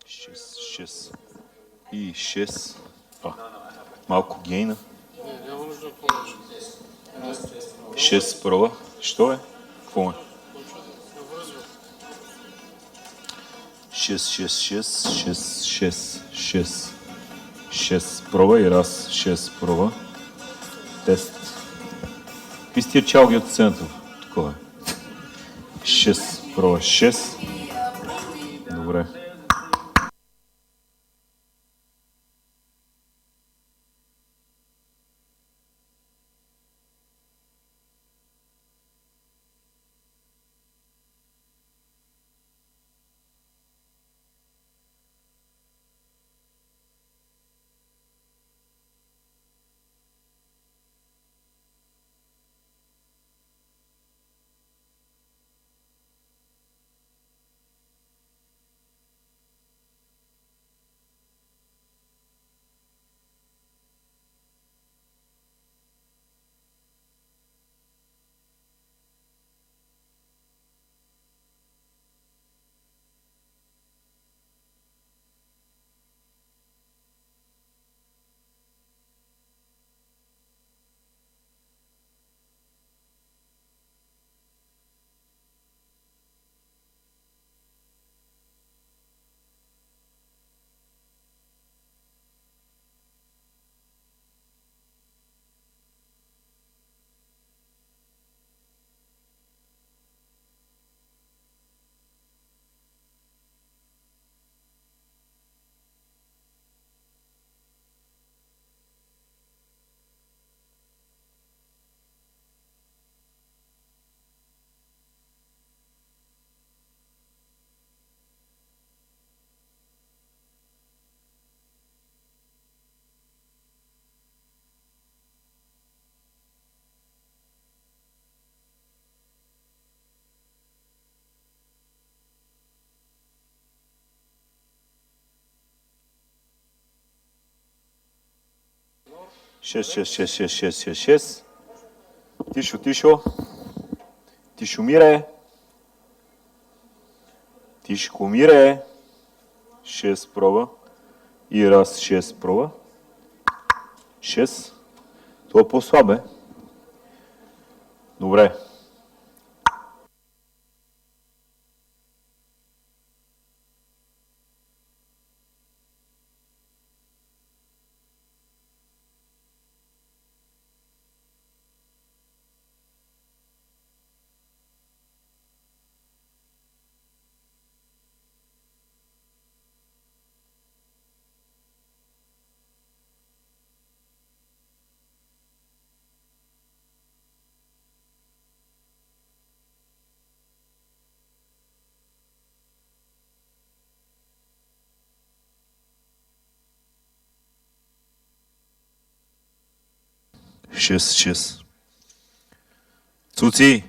6 и 6. Малко гейна. Няма нужда да помниш. 6 проба. Що е? Какво е? Връзва. 6 проба и раз 6 проба. Тест. Какви сте тия чалги от сцената? Такова е. 6 проба 6. Добре. Шест. Тишо. Тишомире. Тишкомире. 6 проба. И раз 6 проба. 6. Това е по-слабе. Добре. Шест. Цуци.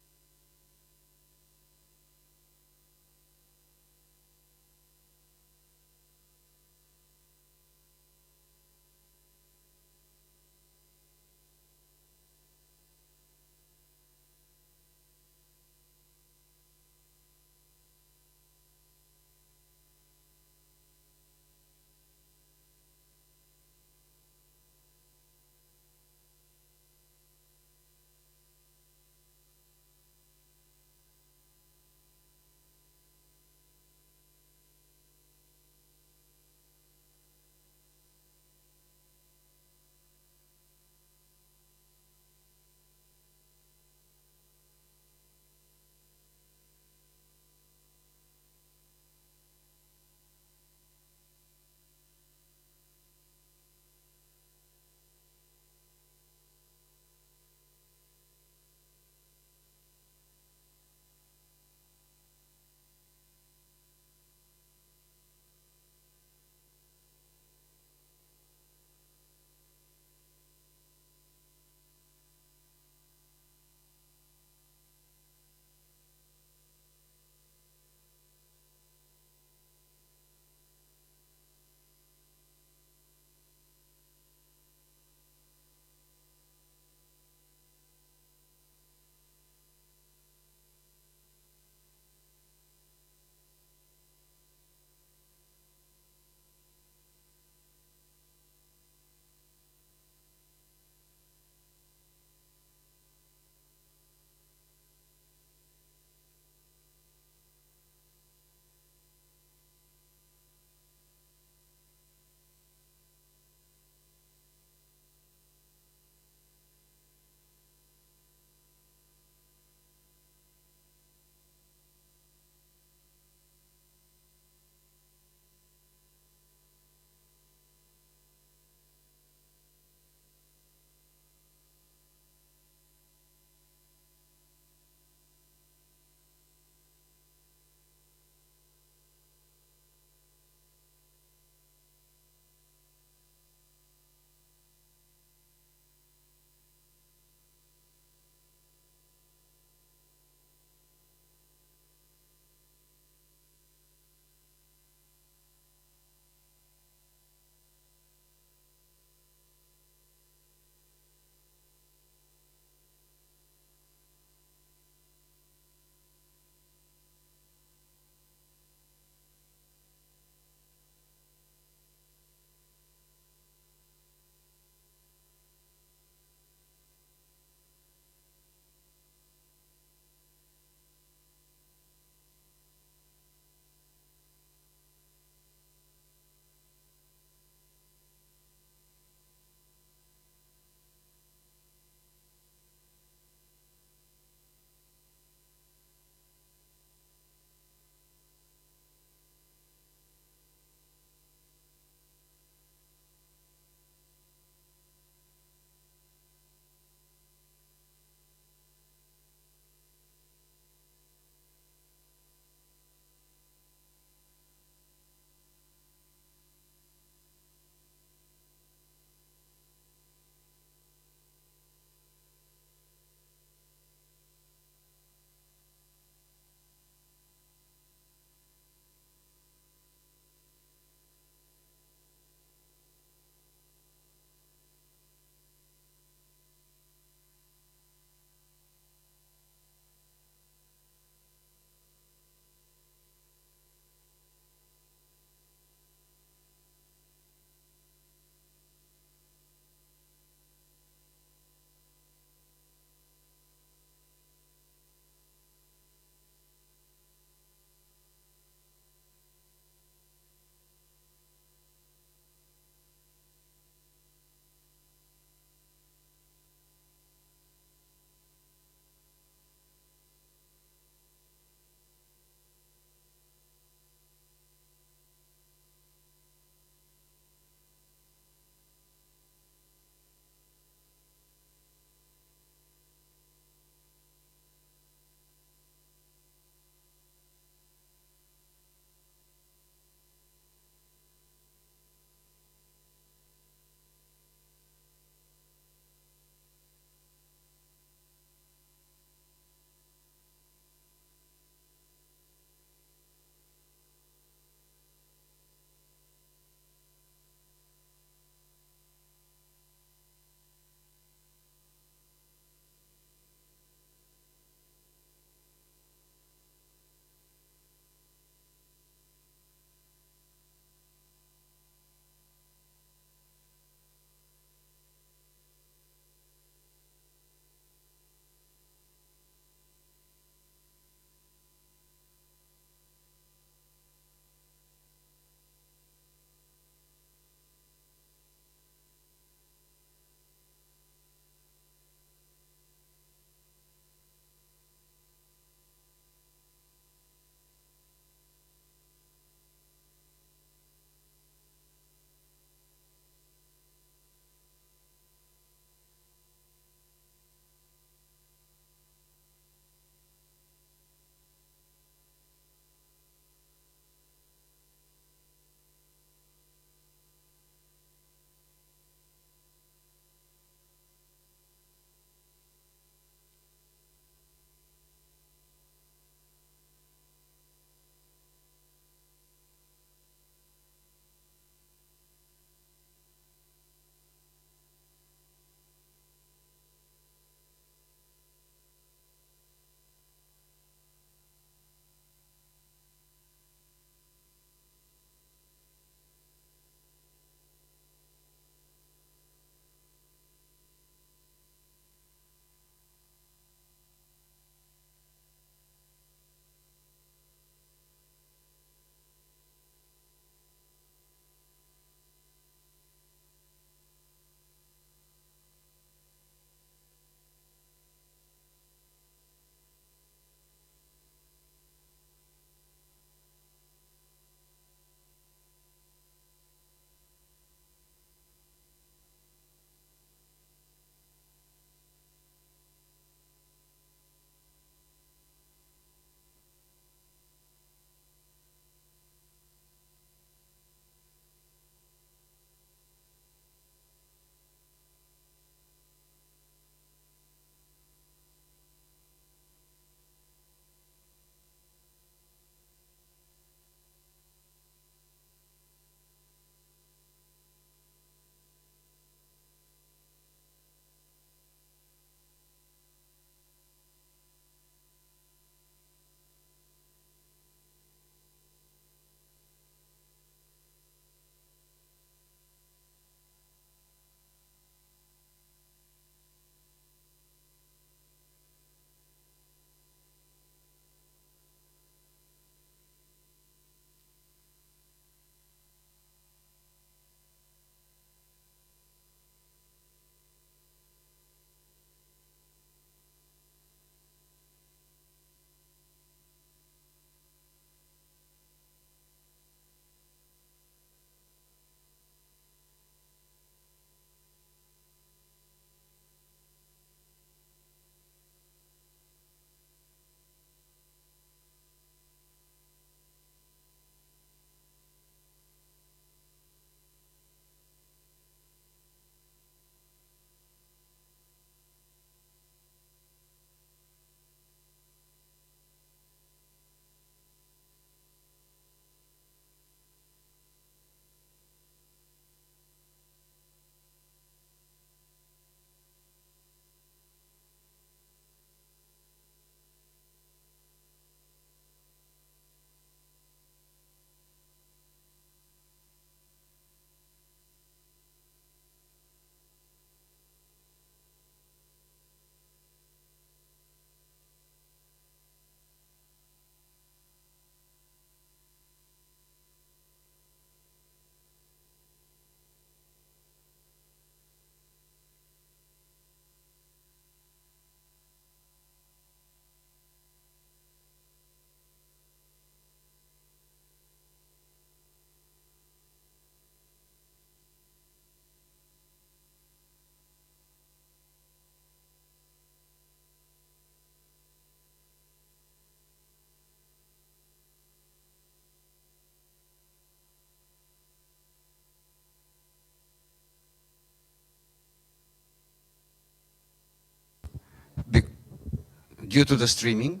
due to the streaming,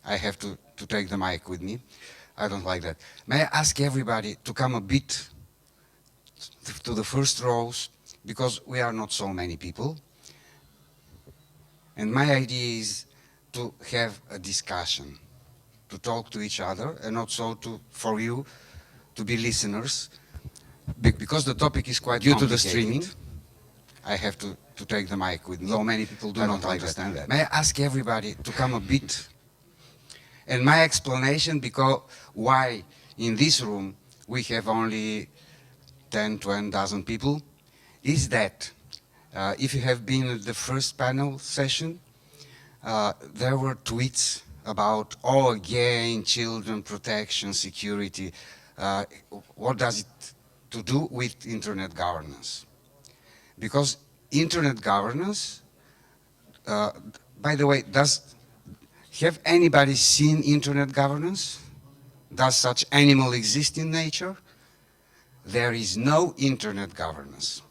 I have to take the mic with me. I don't like that. May I ask everybody to come a bit to the first rows, because we are not so many people. And my idea is to have a discussion, to talk to each other, and also for you to be listeners, because the topic is quite due to the streaming. I have to take the mic with me. So many people do not understand that. May I ask everybody to come a bit? And my explanation because why in this room we have only 10, 20,000 people is that if you have been at the first panel session, there were tweets about, oh, again, children protection, security. What does it to do with internet governance? Because internet governance, by the way, have anybody seen internet governance? Does such animal exist in nature? There is no internet governance.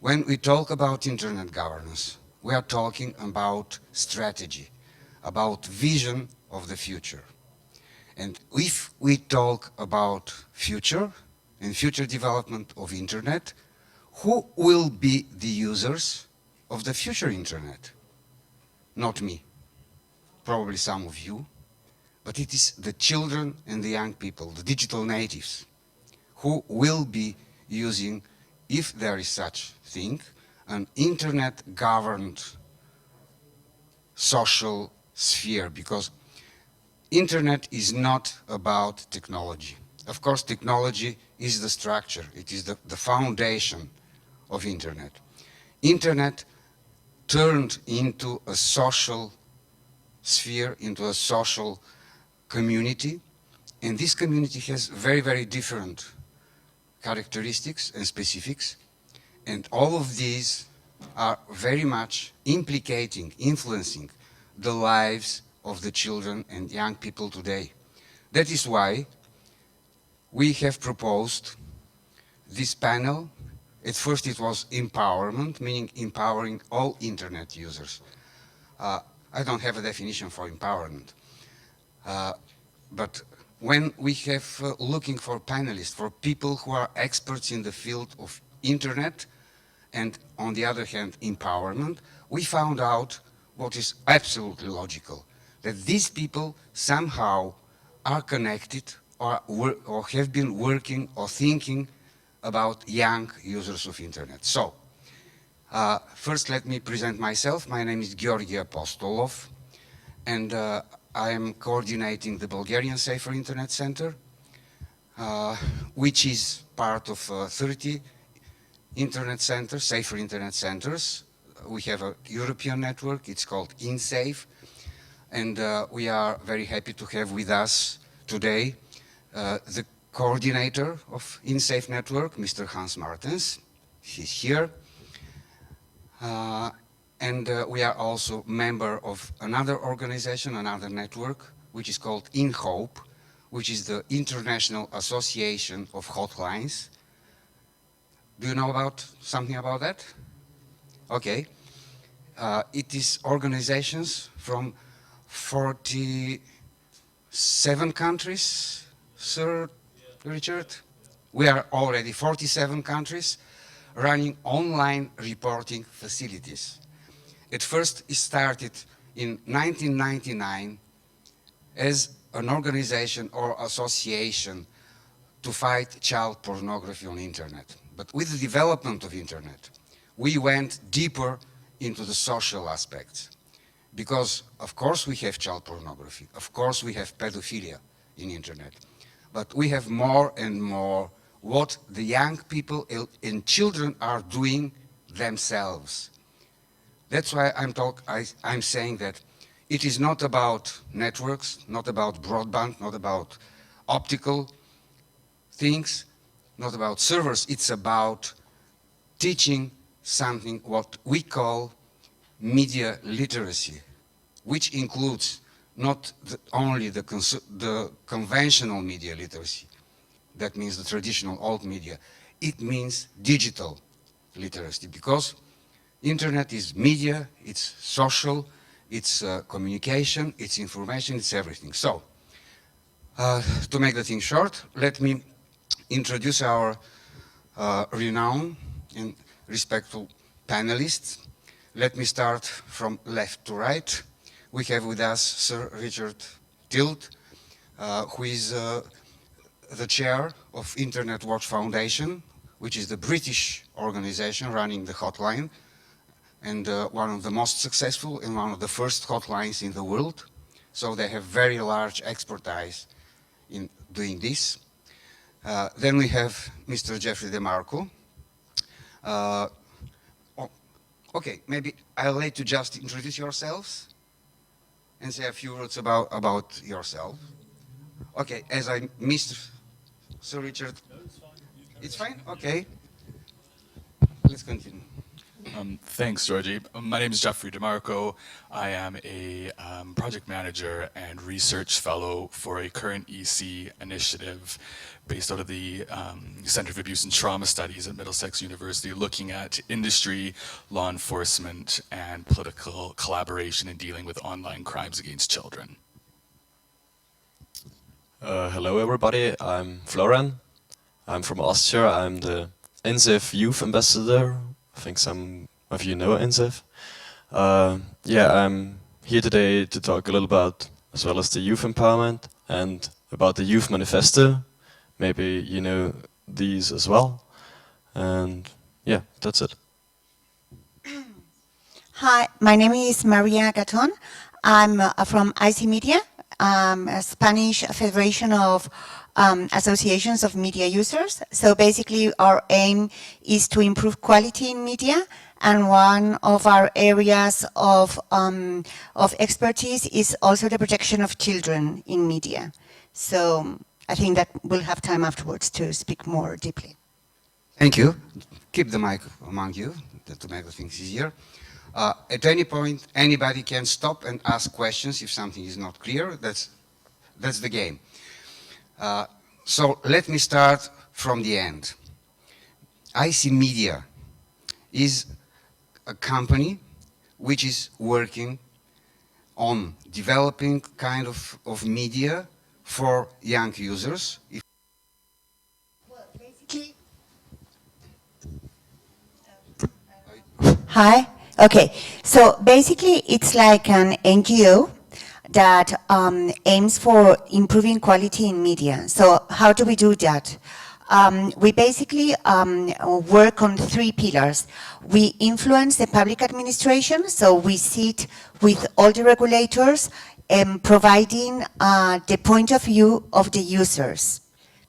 When we talk about internet governance, we are talking about strategy, about vision of the future. And if we talk about future and future development of internet, who will be the users of the future internet? Not me, probably some of you, but it is the children and the young people, the digital natives, who will be using, if there is such thing, an internet-governed social sphere, because internet is not about technology. Of course, technology is the structure, it is the foundation of internet. Internet turned into a social sphere, into a social community, and this community has very, very different characteristics and specifics, and all of these are very much implicating, influencing the lives of the children and young people today. That is why we have proposed this panel. At first it was empowerment, meaning empowering all internet users. I don't have a definition for empowerment, but when we have looking for panelists, for people who are experts in the field of internet, and on the other hand, empowerment, we found out what is absolutely logical, that these people somehow are connected or have been working or thinking about young users of internet. So, first let me present myself. My name is Georgi Apostolov, and I am coordinating the Bulgarian Safer Internet Center, which is part of 30 internet centers, safer internet centers. We have a European network, it's called InSafe, and we are very happy to have with us today the coordinator of InSafe network, Mr. Hans Martens. He's here. And we are also member of another organization, another network, which is called InHope, which is the International Association of Hotlines. Do you know something about that? Okay. It is organizations from 47 countries, Sir Richard? We are already 47 countries running online reporting facilities. At first, it started in 1999 as an organization or association to fight child pornography on internet. But with the development of internet, we went deeper into the social aspects. Because, of course, we have child pornography. Of course, we have pedophilia in internet. But we have more and more what the young people and children are doing themselves. That's why I'm saying that it is not about networks, not about broadband, not about optical things, not about servers. It's about teaching something what we call media literacy, which includes not only the conventional media literacy, that means the traditional old media, it means digital literacy, because internet is media, it's social, it's communication, it's information, it's everything. So, to make the thing short, let me introduce our renowned and respectful panelists. Let me start from left to right. We have with us Sir Richard Tilt, who is the chair of Internet Watch Foundation, which is the British organization running the hotline, and one of the most successful and one of the first hotlines in the world. So they have very large expertise in doing this. Then we have Mr. Jeffrey DeMarco. Okay, maybe I'll let you just introduce yourselves and say a few words about yourself. Okay, as I missed Sir Richard. No, it's fine. It's fine? Okay. Let's continue. Thanks, Georgie. My name is Jeffrey DeMarco. I am a project manager and research fellow for a current EC initiative based out of the Center for Abuse and Trauma Studies at Middlesex University, looking at industry, law enforcement, and political collaboration in dealing with online crimes against children. Hello everybody, I'm Florian. I'm from Austria. I'm the NSF Youth Ambassador. I think some of you know NSF. Yeah, I'm here today to talk a little about, as well as the youth empowerment and about the Youth Manifesto. Maybe you know these as well. And yeah, that's it. Hi, my name is Maria Gaton. I'm from IC Media, a Spanish Federation of Associations of Media Users. So basically our aim is to improve quality in media, and one of our areas of expertise is also the protection of children in media. So I think that we'll have time afterwards to speak more deeply. Thank you. Keep the mic among you to make things easier. At any point, anybody can stop and ask questions if something is not clear. That's the game. So let me start from the end. IC Media is a company which is working on developing kind of media for young users. Well, basically, hi. Okay, so basically it's like an NGO that aims for improving quality in media. So how do we do that? We basically work on 3 pillars. We influence the public administration, so we sit with all the regulators providing the point of view of the users,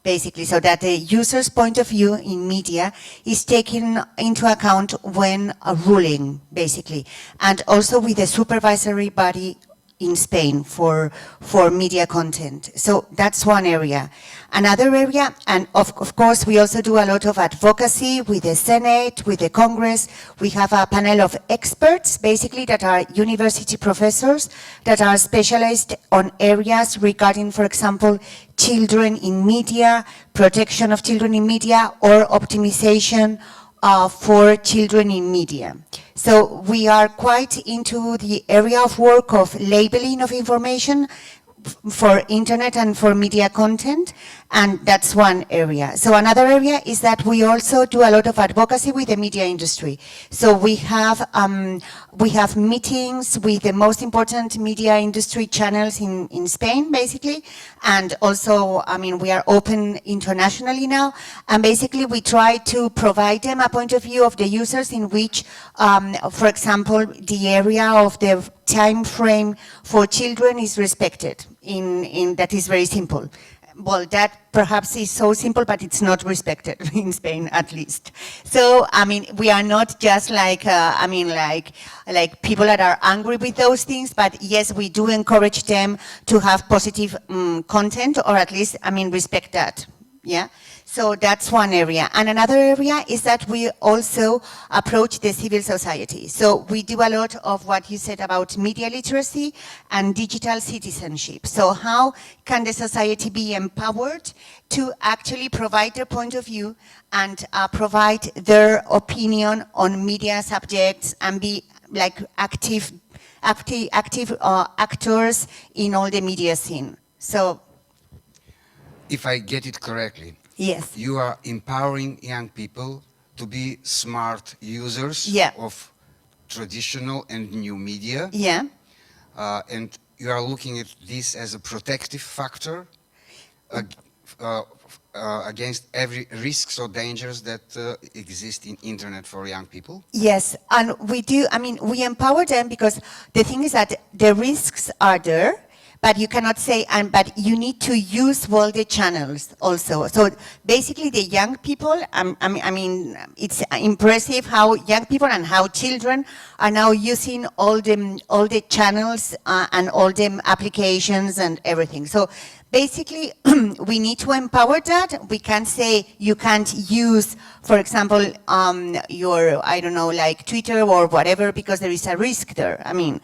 basically, so that the user's point of view in media is taken into account when ruling, basically, and also with the supervisory body in Spain for media content. So that's one area. Another area, and of course we also do a lot of advocacy with the Senate, with the Congress. We have a panel of experts, basically, that are university professors that are specialized on areas regarding, for example, children in media, protection of children in media, or optimization for children in media. So we are quite into the area of work of labeling of information for internet and for media content, and that's one area. So another area is that we also do a lot of advocacy with the media industry. So we have meetings with the most important media industry channels in Spain, basically, and also, I mean, we are open internationally now, and basically we try to provide them a point of view of the users in which, for example, the area of the time frame for children is respected. In that is very simple. Well, that perhaps is so simple, but it's not respected in Spain, at least. So, I mean, we are not just like, I mean, like people that are angry with those things, but yes, we do encourage them to have positive content, or at least, I mean, respect that. Yeah. So that's one area. And another area is that we also approach the civil society. So we do a lot of what you said about media literacy and digital citizenship. So how can the society be empowered to actually provide their point of view and provide their opinion on media subjects and be like active actors in all the media scene. So If I get it correctly, yes, you are empowering young people to be smart users Yeah. of traditional and new media, yeah, and you are looking at this as a protective factor ag- against every risks or dangers that exist in internet for young people. yes, and we do. I mean, we empower them because the thing is that the risks are there, but you cannot say, but you need to use all the channels also. So basically, the young people. I mean, it's impressive how young people and how children are now using all the channels and all the applications and everything. So basically, we need to empower that. We can't say you can't use, for example, your, I don't know, like Twitter or whatever, because there is a risk there. I mean,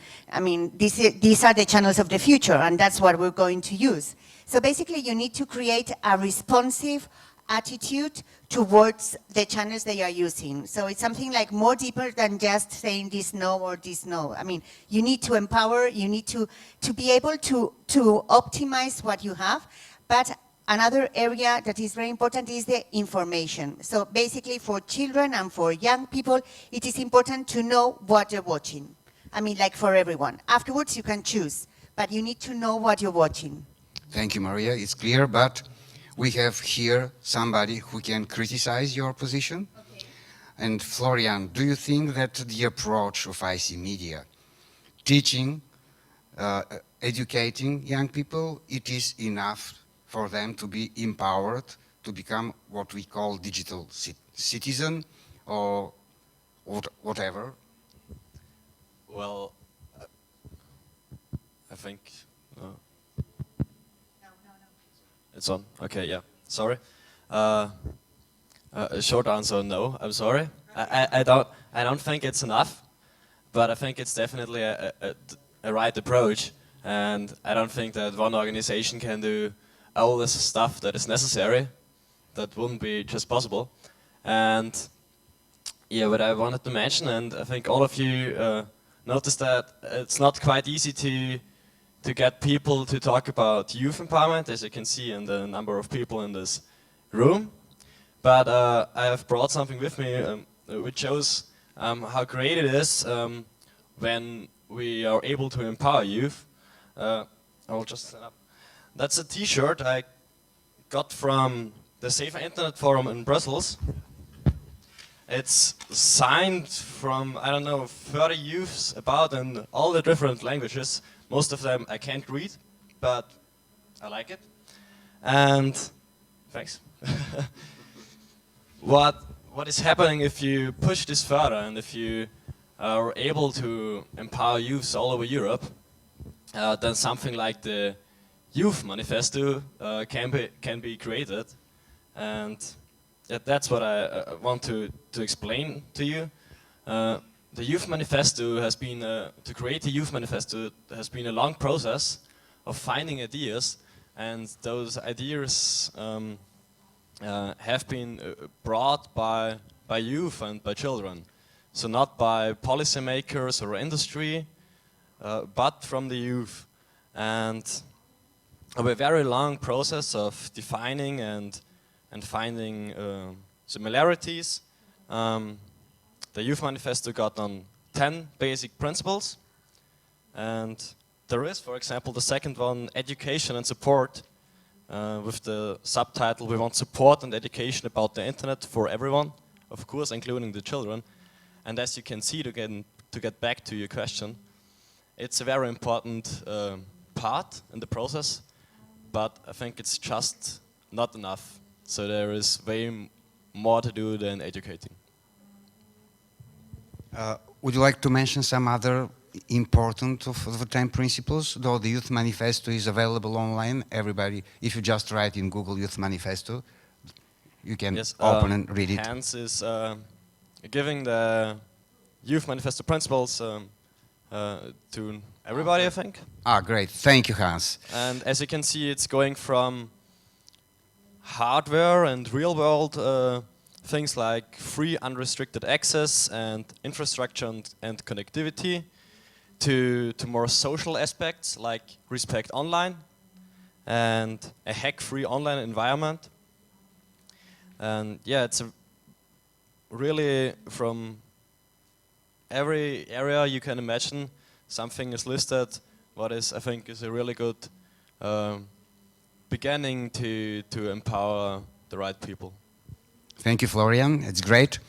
these are the channels of the future, and that's what we're going to use. So basically, you need to create a responsive attitude towards the channels they are using. So it's something like more deeper than just saying this no or this no. I mean, you need to empower, you need to be able to optimize what you have. But another area that is very important is the information. So basically for children and for young people, it is important to know what they're watching. I mean, like for everyone. Afterwards you can choose, but you need to know what you're watching. Thank you, Maria. It's clear, but we have here somebody who can criticize your position. Okay. And Florian, do you think that the approach of IC Media, teaching, educating young people, it is enough for them to be empowered to become what we call digital citizen or whatever? Well, I think it's on. Okay, yeah. Sorry. A short answer: no. I'm sorry. I don't think it's enough, but I think it's definitely a right approach, and I don't think that one organization can do all this stuff that is necessary. That wouldn't be just possible. And yeah, what I wanted to mention, and I think all of you noticed that it's not quite easy to get people to talk about youth empowerment, as you can see in the number of people in this room. But I have brought something with me which shows how great it is when we are able to empower youth. I'll just set up. That's a T-shirt I got from the Safer Internet Forum in Brussels. It's signed from, I don't know, 30 youths about in all the different languages. Most of them I can't read, but I like it. And thanks. What is happening if you push this further and if you are able to empower youths all over Europe, then something like the Youth Manifesto can be created. And that's what I want to explain to you. The Youth Manifesto has been, to create the Youth Manifesto has been a long process of finding ideas, and those ideas have been brought by youth and by children. So not by policymakers or industry, but from the youth. And a very long process of defining and finding similarities. The Youth Manifesto got on 10 basic principles, and there is, for example, the second one, education and support, with the subtitle, we want support and education about the internet for everyone, of course, including the children. And as you can see, to get back to your question, it's a very important part in the process, but I think it's just not enough. So there is way more to do than educating. Would you like to mention some other important of the 10 principles? Though the Youth Manifesto is available online, everybody, if you just write in Google Youth Manifesto, you can open and read it. Hans is giving the Youth Manifesto principles to everybody, I think. Ah, great. Thank you, Hans. And as you can see, it's going from hardware and real-world things like free unrestricted access and infrastructure and connectivity, to more social aspects like respect online and a hack-free online environment. And yeah, it's really from every area you can imagine, something is listed. What is, I think, is a really good beginning to empower the right people. Thank you, Florian. It's great.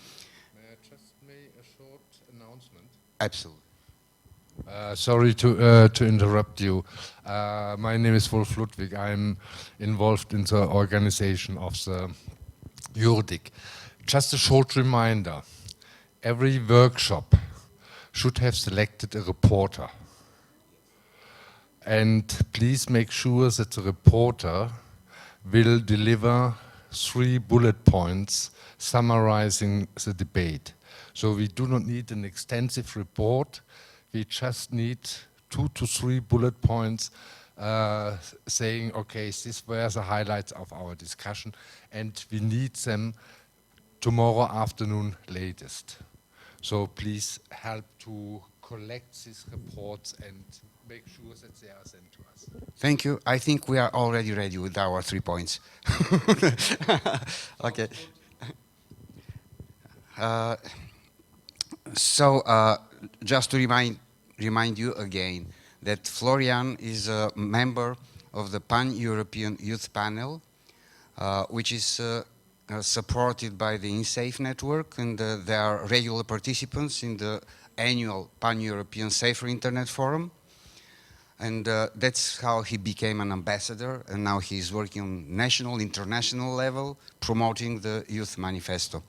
May I just make a short announcement? Absolutely. Sorry to interrupt you. My name is Wolf Ludwig. I'm involved in the organization of the EuroDIG. Just a short reminder. Every workshop should have selected a reporter. And please make sure that the reporter will deliver 3 bullet points summarizing the debate. So we do not need an extensive report. We just need 2 to 3 bullet points saying, okay, these were the highlights of our discussion, and we need them tomorrow afternoon latest. So please help to collect these reports and make sure that they are sent to us. Thank you. I think we are already ready with our 3 points. Okay. Just to remind you again that Florian is a member of the Pan-European Youth Panel, which is supported by the InSafe network, and they are regular participants in the annual Pan-European Safer Internet Forum. And that's how he became an ambassador, and now he's working on national, international level, promoting the Youth Manifesto.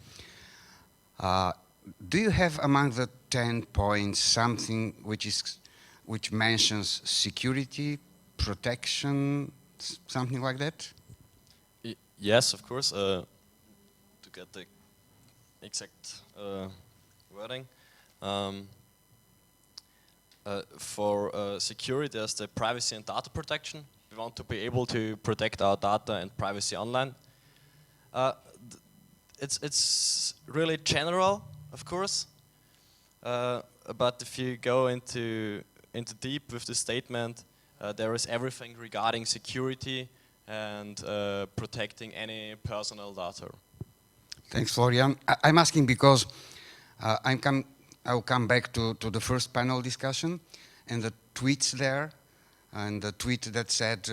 Do you have among the 10 points something which mentions security, protection, something like that? Yes, of course. To get the exact wording. For security, there's the privacy and data protection. We want to be able to protect our data and privacy online. It's really general, of course, but if you go into deep with the statement, there is everything regarding security and protecting any personal data. Thanks, Florian. I'm asking because I'll come back to the first panel discussion and the tweets there, and the tweet that said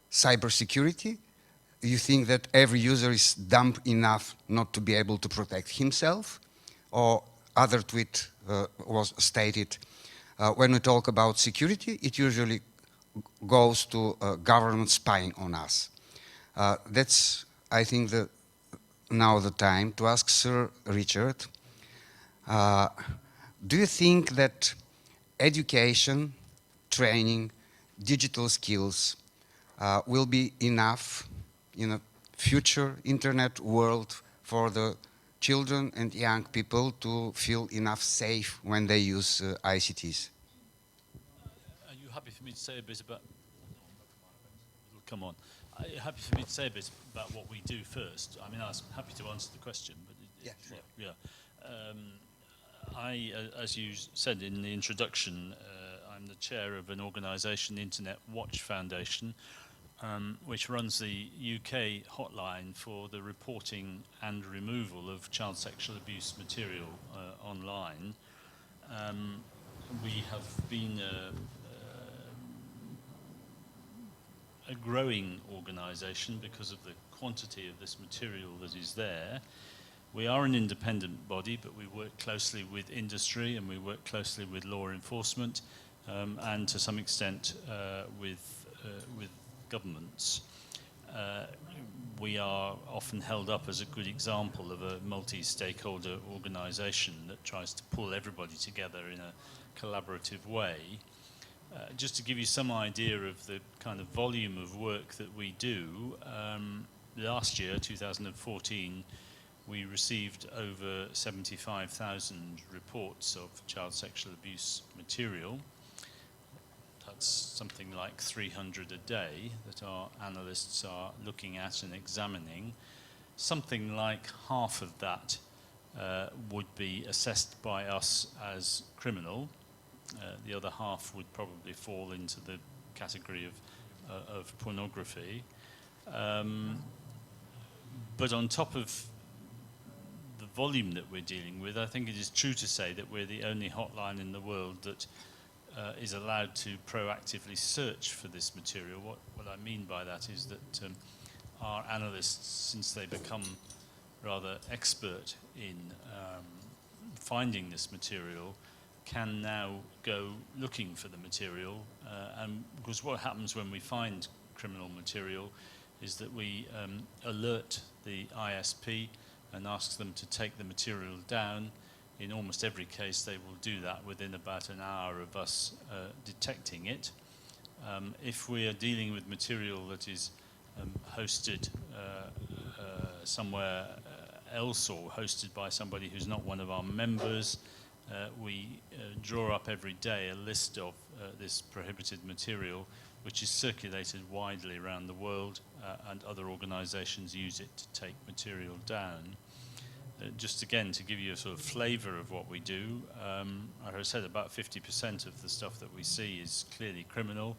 cybersecurity. You think that every user is dumb enough not to be able to protect himself? Or other tweet was stated, when we talk about security, it usually goes to government spying on us. That's, I think, now the time to ask Sir Richard, do you think that education, training, digital skills will be enough in a future internet world for the children and young people to feel enough safe when they use ICTs? Are you happy for me to say a bit about... Come on. Are you happy for me to say a bit about what we do first? I mean, I'm happy to answer the question, but... Yeah, sure. Yeah. As you said in the introduction, I'm the chair of an organisation, the Internet Watch Foundation, which runs the UK hotline for the reporting and removal of child sexual abuse material online. We have been a growing organisation because of the quantity of this material that is there. We are an independent body, but we work closely with industry and we work closely with law enforcement and to some extent with governments. We are often held up as a good example of a multi-stakeholder organisation that tries to pull everybody together in a collaborative way. Just to give you some idea of the kind of volume of work that we do, last year, 2014, we received over 75,000 reports of child sexual abuse material. That's something like 300 a day that our analysts are looking at and examining. something like half of that would be assessed by us as criminal. The other half would probably fall into the category of pornography. But on top of the volume that we're dealing with, I think it is true to say that we're the only hotline in the world that is allowed to proactively search for this material. What I mean by that is that our analysts, since they become rather expert in finding this material, can now go looking for the material. And because what happens when we find criminal material is that we alert the ISP and ask them to take the material down. In almost every case, they will do that within about an hour of us detecting it. If we are dealing with material that is hosted somewhere else or hosted by somebody who's not one of our members, we draw up every day a list of this prohibited material, which is circulated widely around the world, and other organizations use it to take material down. Just again, to give you a sort of flavor of what we do, like I said, about 50% of the stuff that we see is clearly criminal.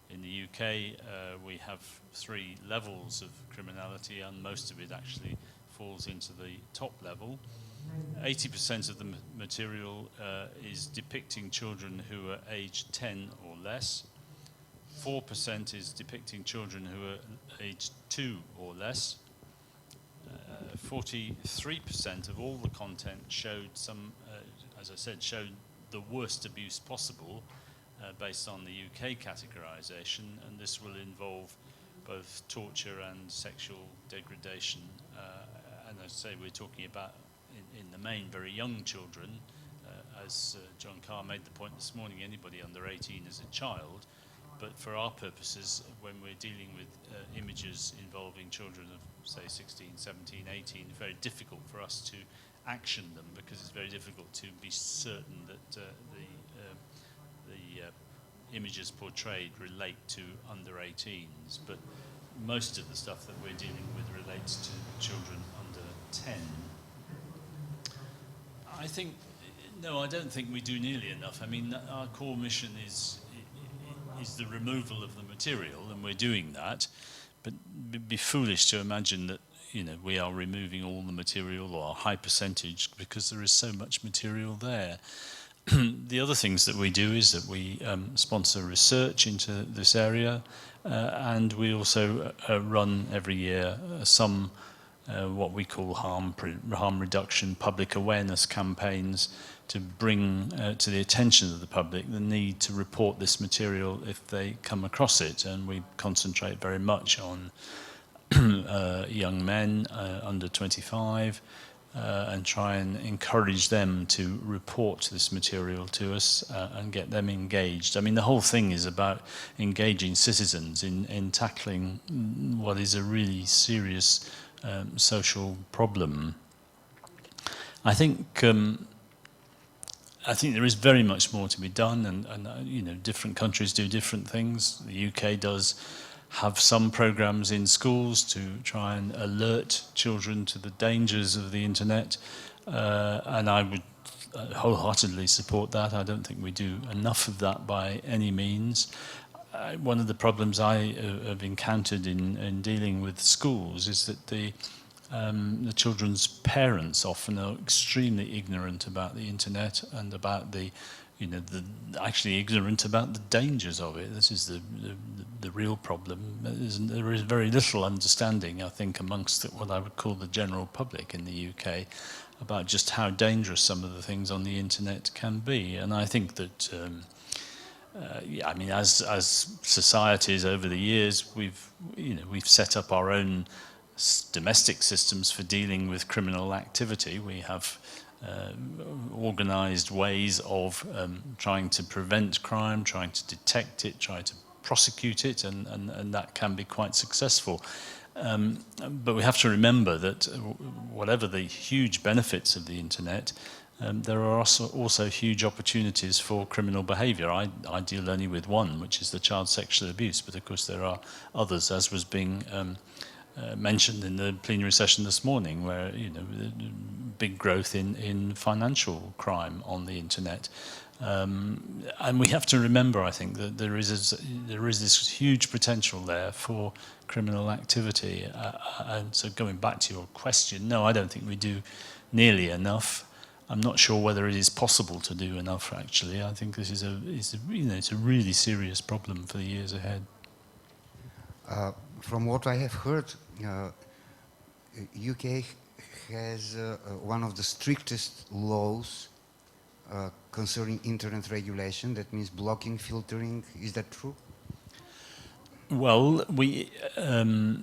In the UK, we have 3 levels of criminality, and most of it actually falls into the top level. 80% of the material is depicting children who are aged 10 or less. 4% is depicting children who are aged 2 or less. 43% of all the content showed some, as I said, showed the worst abuse possible based on the UK categorization, and this will involve both torture and sexual degradation. And as I say, we're talking about, in the main, very young children. As John Carr made the point this morning, anybody under 18 is a child. But for our purposes, when we're dealing with images involving children of, say, 16, 17, 18, it's very difficult for us to action them, because it's very difficult to be certain that the images portrayed relate to under 18s. But most of the stuff that we're dealing with relates to children under 10. I don't think we do nearly enough. I mean, our core mission is the removal of the material, and we're doing that. But it'd be foolish to imagine that, we are removing all the material, or a high percentage, because there is so much material there. The other things that we do is that we sponsor research into this area, and we also run every year some what we call harm reduction public awareness campaigns to bring to the attention of the public the need to report this material if they come across it. And we concentrate very much on young men under 25 and try and encourage them to report this material to us and get them engaged. I mean, the whole thing is about engaging citizens in tackling what is a really serious social problem. I think there is very much more to be done, and different countries do different things. The UK does have some programs in schools to try and alert children to the dangers of the internet, and I would wholeheartedly support that. I don't think we do enough of that by any means. One of the problems I have encountered in dealing with schools is that the children's parents often are extremely ignorant about the internet and about actually ignorant about the dangers of it. This is the real problem. There is very little understanding, I think, amongst what I would call the general public in the UK about just how dangerous some of the things on the internet can be. And I think that as societies over the years, we've set up our own domestic systems for dealing with criminal activity. We have organized ways of trying to prevent crime, trying to detect it, trying to prosecute it, and that can be quite successful. But we have to remember that whatever the huge benefits of the internet, there are also huge opportunities for criminal behaviour. I deal only with one, which is the child sexual abuse, but of course there are others, as was being mentioned in the plenary session this morning, where big growth in financial crime on the internet. And we have to remember, I think, that there is this huge potential there for criminal activity. And so going back to your question, no, I don't think we do nearly enough. I'm not sure whether it is possible to do enough, actually. I think this is it's a really serious problem for the years ahead. From what I have heard, UK has one of the strictest laws concerning internet regulation. That means blocking, filtering. Is that true? Well, we are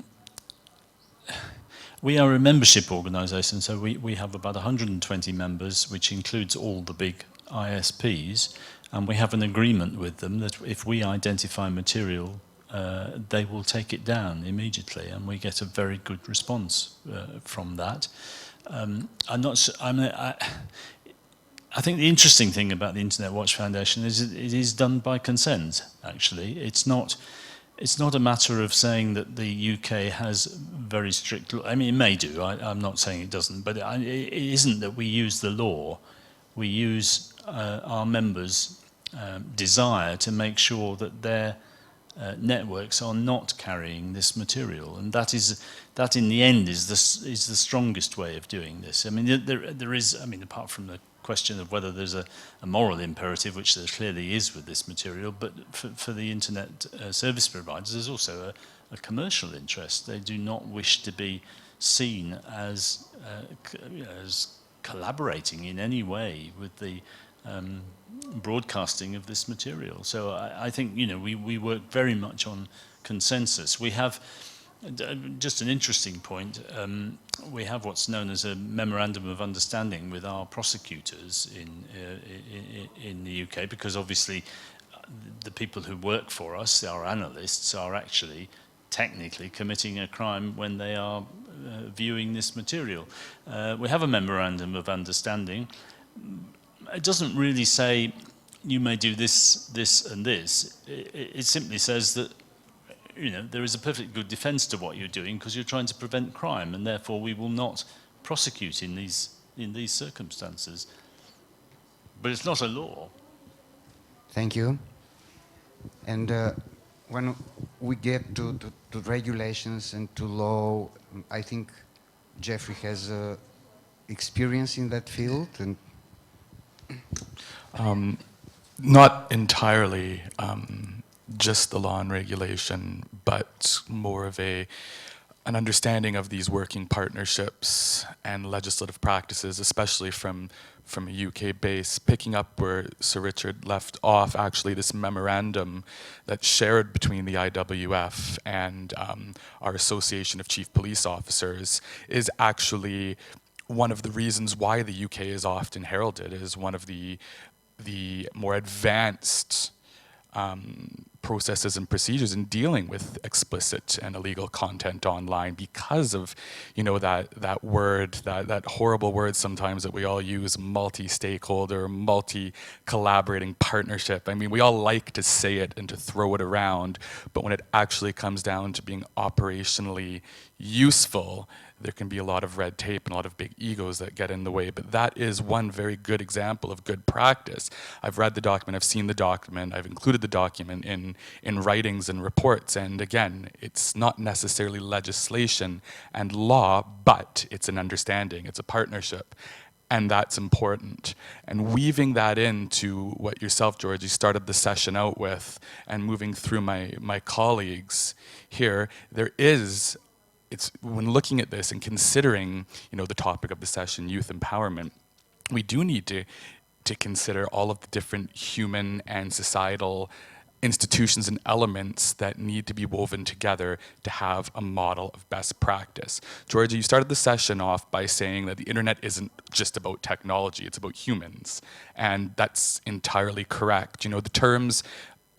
a membership organisation, so we have about 120 members, which includes all the big ISPs, and we have an agreement with them that if we identify material, they will take it down immediately, and we get a very good response from that. I think the interesting thing about the Internet Watch Foundation is it is done by consent, actually. It's not a matter of saying that the UK has very strict law. I mean, it may do. I'm not saying it doesn't, but it isn't that we use the law. We use our members' desire to make sure that their networks are not carrying this material, and that in the end is the strongest way of doing this. I mean, there is. I mean, apart from the question of whether there's a moral imperative, which there clearly is with this material, but for the internet service providers, there's also a commercial interest. They do not wish to be seen as collaborating in any way with the broadcasting of this material. So I think we work very much on consensus. We have just an interesting point. We have what's known as a memorandum of understanding with our prosecutors in the UK, because obviously the people who work for us, our analysts, are actually technically committing a crime when they are viewing this material. We have a memorandum of understanding. It doesn't really say you may do this, this, and this. It simply says that there is a perfectly good defence to what you're doing because you're trying to prevent crime, and therefore we will not prosecute in these circumstances. But it's not a law. Thank you. And when we get to regulations and to law, I think Jeffrey has experience in that field. And not entirely just the law and regulation, but more of an understanding of these working partnerships and legislative practices, especially from a UK base. Picking up where Sir Richard left off, actually, this memorandum that's shared between the IWF and our Association of Chief Police Officers is actually one of the reasons why the UK is often heralded as one of the more advanced processes and procedures in dealing with explicit and illegal content online, because of that word, that horrible word sometimes that we all use, multi-stakeholder, multi-collaborating partnership. I mean, we all like to say it and to throw it around, but when it actually comes down to being operationally useful, there can be a lot of red tape and a lot of big egos that get in the way. But that is one very good example of good practice. I've read the document, I've seen the document, I've included the document in writings and reports. And again, it's not necessarily legislation and law, but it's an understanding, it's a partnership. And that's important. And weaving that into what yourself, George, you started the session out with, and moving through my colleagues here, it's when looking at this and considering, the topic of the session, youth empowerment, we do need to consider all of the different human and societal institutions and elements that need to be woven together to have a model of best practice. Georgia, you started the session off by saying that the internet isn't just about technology, it's about humans. And that's entirely correct. The terms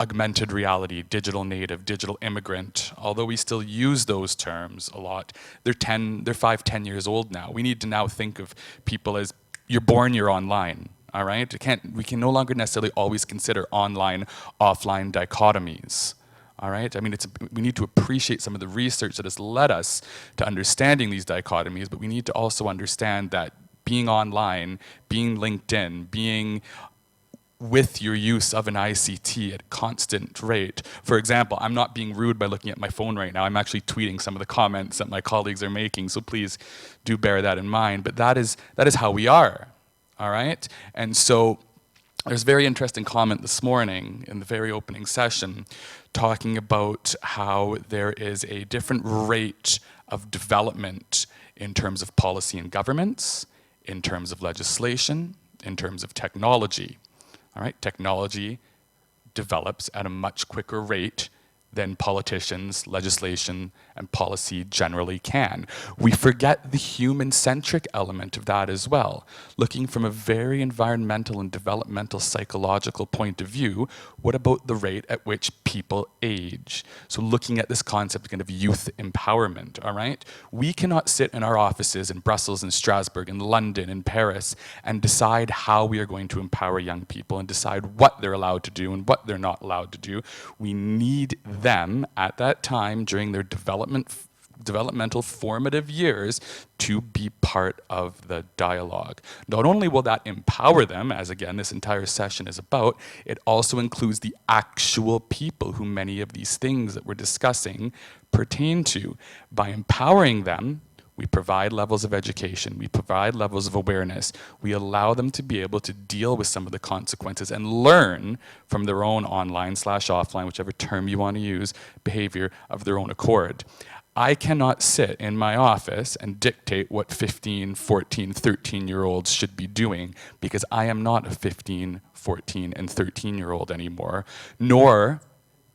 augmented reality, digital native, digital immigrant, although we still use those terms a lot, they're 5, 10 years old now. We need to now think of people as, you're born, you're online, all right? We can no longer necessarily always consider online, offline dichotomies, All right, I mean, we need to appreciate some of the research that has led us to understanding these dichotomies, but we need to also understand that being online, being LinkedIn, being with your use of an ICT at constant rate. For example, I'm not being rude by looking at my phone right now. I'm actually tweeting some of the comments that my colleagues are making, so please do bear that in mind. But that is how we are, all right? And so there's a very interesting comment this morning in the very opening session talking about how there is a different rate of development in terms of policy and governments, in terms of legislation, in terms of technology. All right, technology develops at a much quicker rate than politicians, legislation, and policy generally can. We forget the human-centric element of that as well. Looking from a very environmental and developmental psychological point of view, what about the rate at which people age? So looking at this concept kind of youth empowerment, all right? We cannot sit in our offices in Brussels and Strasbourg, in London, in Paris, and decide how we are going to empower young people and decide what they're allowed to do and what they're not allowed to do. We need them at that time during their developmental formative years to be part of the dialogue. Not only will that empower them, as again this entire session is about, it also includes the actual people who many of these things that we're discussing pertain to. By empowering them, we provide levels of education, we provide levels of awareness, we allow them to be able to deal with some of the consequences and learn from their own online/offline, whichever term you want to use, behavior of their own accord. I cannot sit in my office and dictate what 15, 14, 13-year-olds should be doing because I am not a 15, 14, and 13-year-old anymore, nor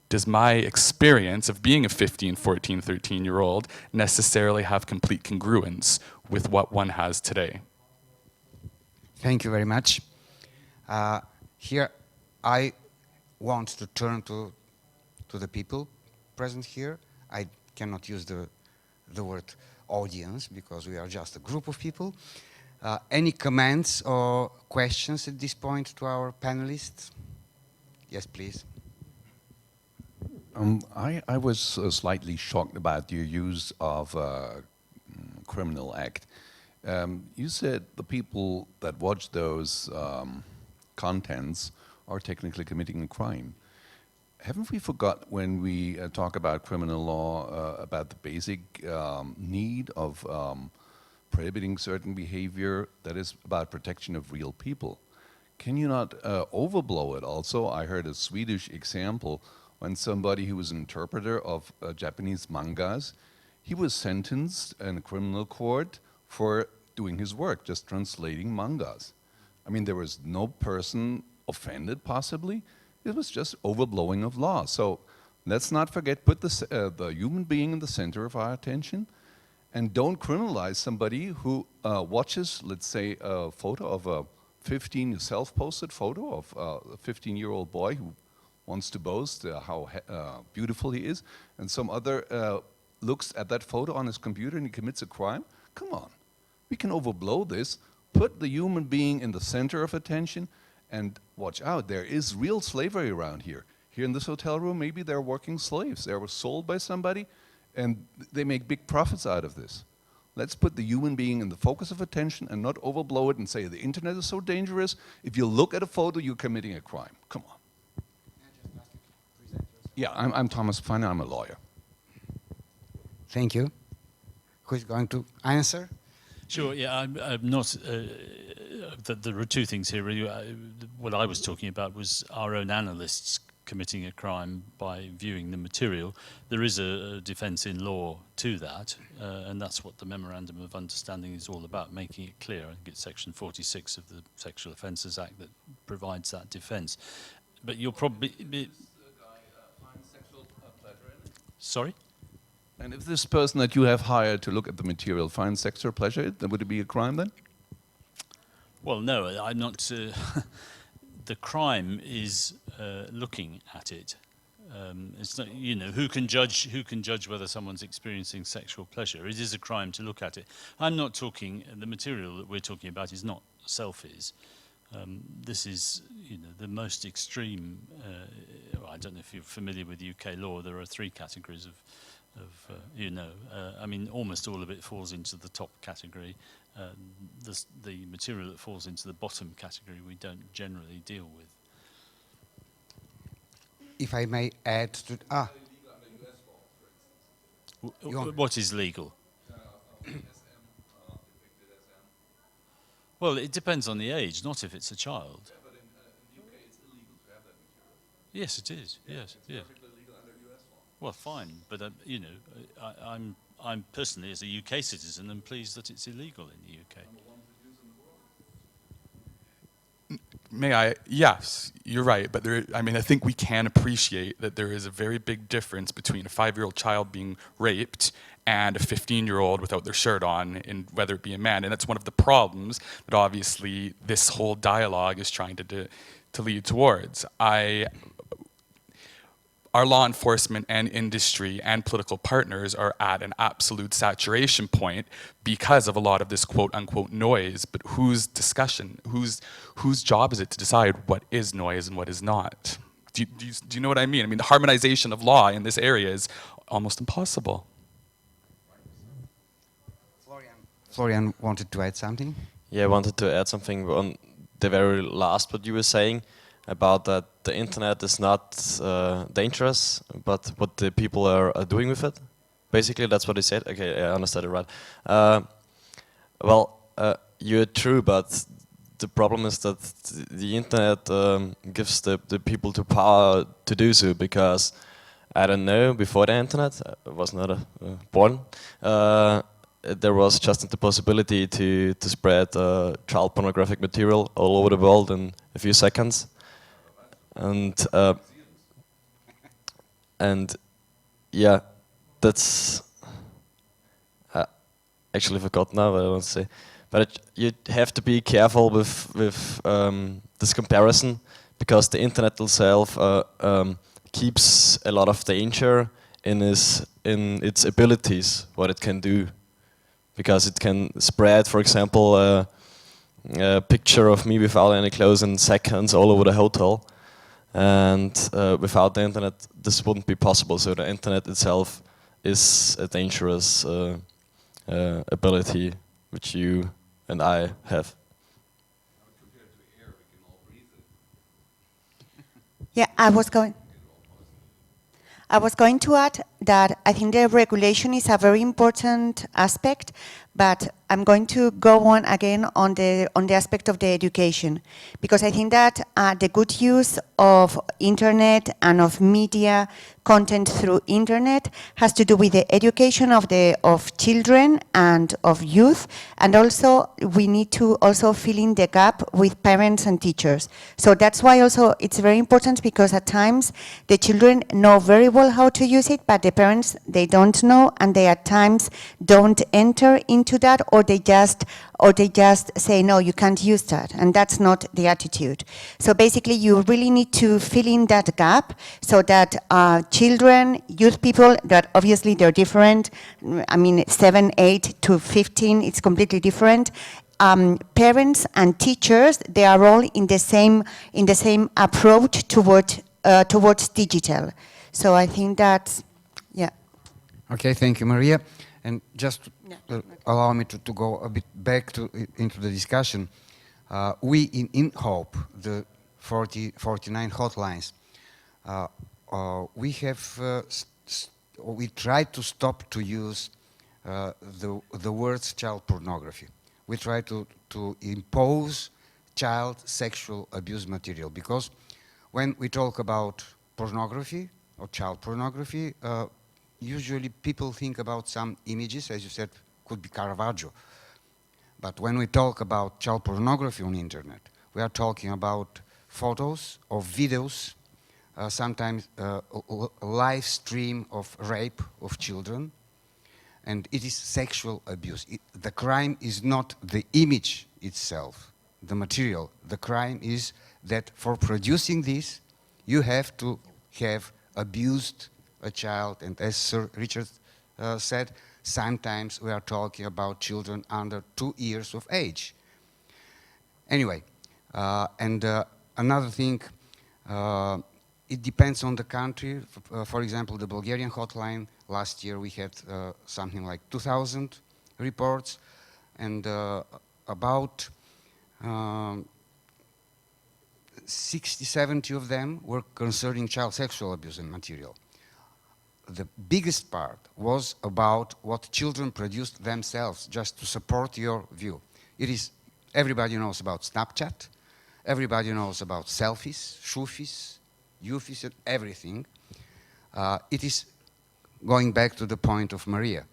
does my experience of being a 15, 14, 13-year-old necessarily have complete congruence with what one has today. Thank you very much. Here, I want to turn to the people present here. I cannot use the word audience because we are just a group of people. Any comments or questions at this point to our panelists? Yes, please. I was slightly shocked about your use of criminal act. You said the people that watch those contents are technically committing a crime. Haven't we forgot when we talk about criminal law about the basic need of prohibiting certain behavior that is about protection of real people? Can you not overblow it also? I heard a Swedish example when somebody who was an interpreter of Japanese mangas, he was sentenced in a criminal court for doing his work, just translating mangas. I mean, there was no person offended, possibly. It was just overblowing of law. So let's not forget, put the human being in the center of our attention, and don't criminalize somebody who watches, let's say, a photo of a self-posted photo of a 15-year-old boy who wants to boast how beautiful he is, and some other looks at that photo on his computer and he commits a crime. Come on, we can overblow this, put the human being in the center of attention, and watch out, there is real slavery around here. Here in this hotel room, maybe they're working slaves. They were sold by somebody, and they make big profits out of this. Let's put the human being in the focus of attention and not overblow it and say the internet is so dangerous. If you look at a photo, you're committing a crime. Come on. Yeah, I'm Thomas Feiner, I'm a lawyer. Thank you. Who is going to answer? Sure, yeah, I'm not, there are two things here really. What I was talking about was our own analysts committing a crime by viewing the material. There is a defence in law to that, and that's what the Memorandum of Understanding is all about, making it clear. I think it's section 46 of the Sexual Offences Act that provides that defence. But you'll probably... Sorry? And if this person that you have hired to look at the material finds sexual pleasure, then would it be a crime then? Well, no, I'm not. The crime is looking at it. It's not, you know, who can judge whether someone's experiencing sexual pleasure? It is a crime to look at it. I'm not talking. The material that we're talking about is not selfies. This is, you know, the most extreme. I don't know if you're familiar with UK law. There are 3 categories of I mean, almost all of it falls into the top category. The material that falls into the bottom category we don't generally deal with. If I may add to... What is legal? Well, it depends on the age, not if it's a child. Yeah, but in the UK it's illegal to have that material. Yes, it is. Yeah, Yes, it's yes. perfectly legal under US law. Well, fine, but you know, I'm personally, as a UK citizen, am pleased that it's illegal in the UK. May I? Yes, you're right. But I mean, I think we can appreciate that there is a very big difference between a 5-year-old child being raped and a 15-year-old without their shirt on, in whether it be a man. And that's one of the problems that obviously this whole dialogue is trying to lead towards. Our law enforcement and industry and political partners are at an absolute saturation point because of a lot of this quote-unquote noise. But whose discussion, whose job is it to decide what is noise and what is not? Do you know what I mean? I mean, the harmonization of law in this area is almost impossible. Florian wanted to add something? Yeah, I wanted to add something on the very last what you were saying about that the internet is not dangerous, but what the people are doing with it. Basically, that's what he said. Okay, I understood it right. Well, you're true, but the problem is that the internet gives the people the power to do so, because I don't know, before the internet, I was not born, there was just the possibility to spread child pornographic material all over the world in a few seconds. And yeah, that's I actually forgot now what I want to say. But you have to be careful with this comparison, because the internet itself keeps a lot of danger in its abilities, what it can do, because it can spread, for example, a picture of me without any clothes in seconds all over the hotel. And without the internet, this wouldn't be possible. So the internet itself is a dangerous ability which you and I have. Yeah, I was going to add that I think the regulation is a very important aspect, but I'm going to go on again on the aspect of the education, because I think that the good use of internet and of media content through internet has to do with the education of children and of youth, and also we need to also fill in the gap with parents and teachers. So that's why also it's very important, because at times the children know very well how to use it, but the parents, they don't know, and they at times don't enter into that, or they just say, no, you can't use that, and that's not the attitude. So basically you really need to fill in that gap, so that children, youth people, that obviously they're different, I mean 7, 8 to 15, it's completely different. Parents and teachers, they are all in the same approach towards digital. So I think that's, yeah. Okay, thank you, Maria. And just allow me to go a bit back into the discussion. We in HOPE, the 49 hotlines, we try to stop to use the words child pornography. We try to impose child sexual abuse material, because when we talk about pornography or child pornography, usually people think about some images, as you said, could be Caravaggio. But when we talk about child pornography on the internet, we are talking about photos or videos, sometimes a live stream of rape of children, and it is sexual abuse. The crime is not the image itself, the material. The crime is that for producing this, you have to have abused a child, and as Sir Richard said, sometimes we are talking about children under 2 years of age. Anyway, and another thing, It depends on the country. For example, the Bulgarian hotline, last year we had something like 2,000 reports, and about 60, 70 of them were concerning child sexual abuse and material. The biggest part was about what children produced themselves, just to support your view. It is, everybody knows about Snapchat, everybody knows about selfies, shoofis, youfis, and everything. It is going back to the point of Maria.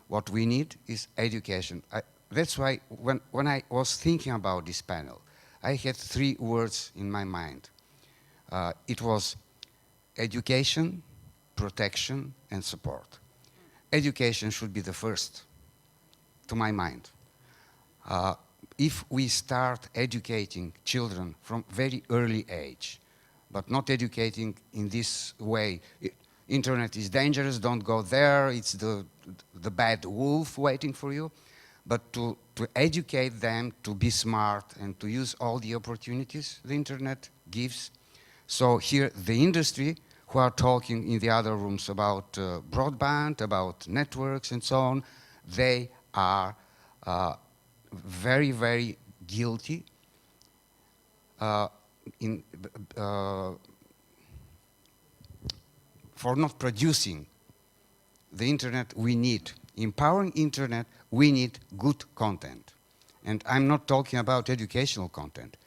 What we need is education. That's why when I was thinking about this panel, I had 3 words in my mind. It was education, protection, and support. Education should be the first, to my mind. If we start educating children from very early age, but not educating in this way, internet is dangerous, don't go there, it's the bad wolf waiting for you, but to educate them to be smart and to use all the opportunities the internet gives. So here the industry, who are talking in the other rooms about broadband, about networks and so on, they are very, very guilty for not producing the internet we need. Empowering internet, we need good content. And I'm not talking about educational content,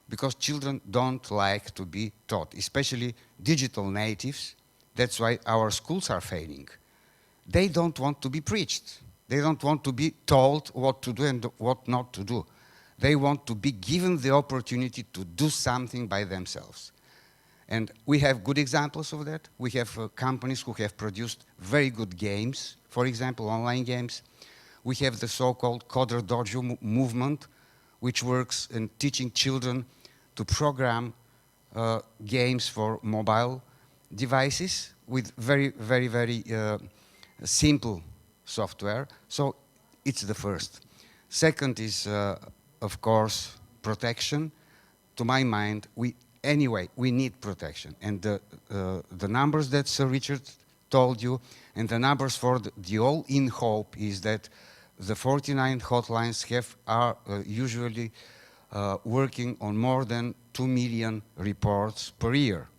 because children don't like to be taught, especially digital natives. That's why our schools are failing. They don't want to be preached. They don't want to be told what to do and what not to do. They want to be given the opportunity to do something by themselves. And we have good examples of that. We have companies who have produced very good games, for example, online games. We have the so-called Coder Dojo movement, which works in teaching children to program games for mobile devices with very, very, very simple software. So it's the first. Second is, of course, protection. To my mind, anyway, we need protection. And the numbers that Sir Richard told you, and the numbers for the all-in hope is that the 49 hotlines are usually working on more than 2 million reports per year.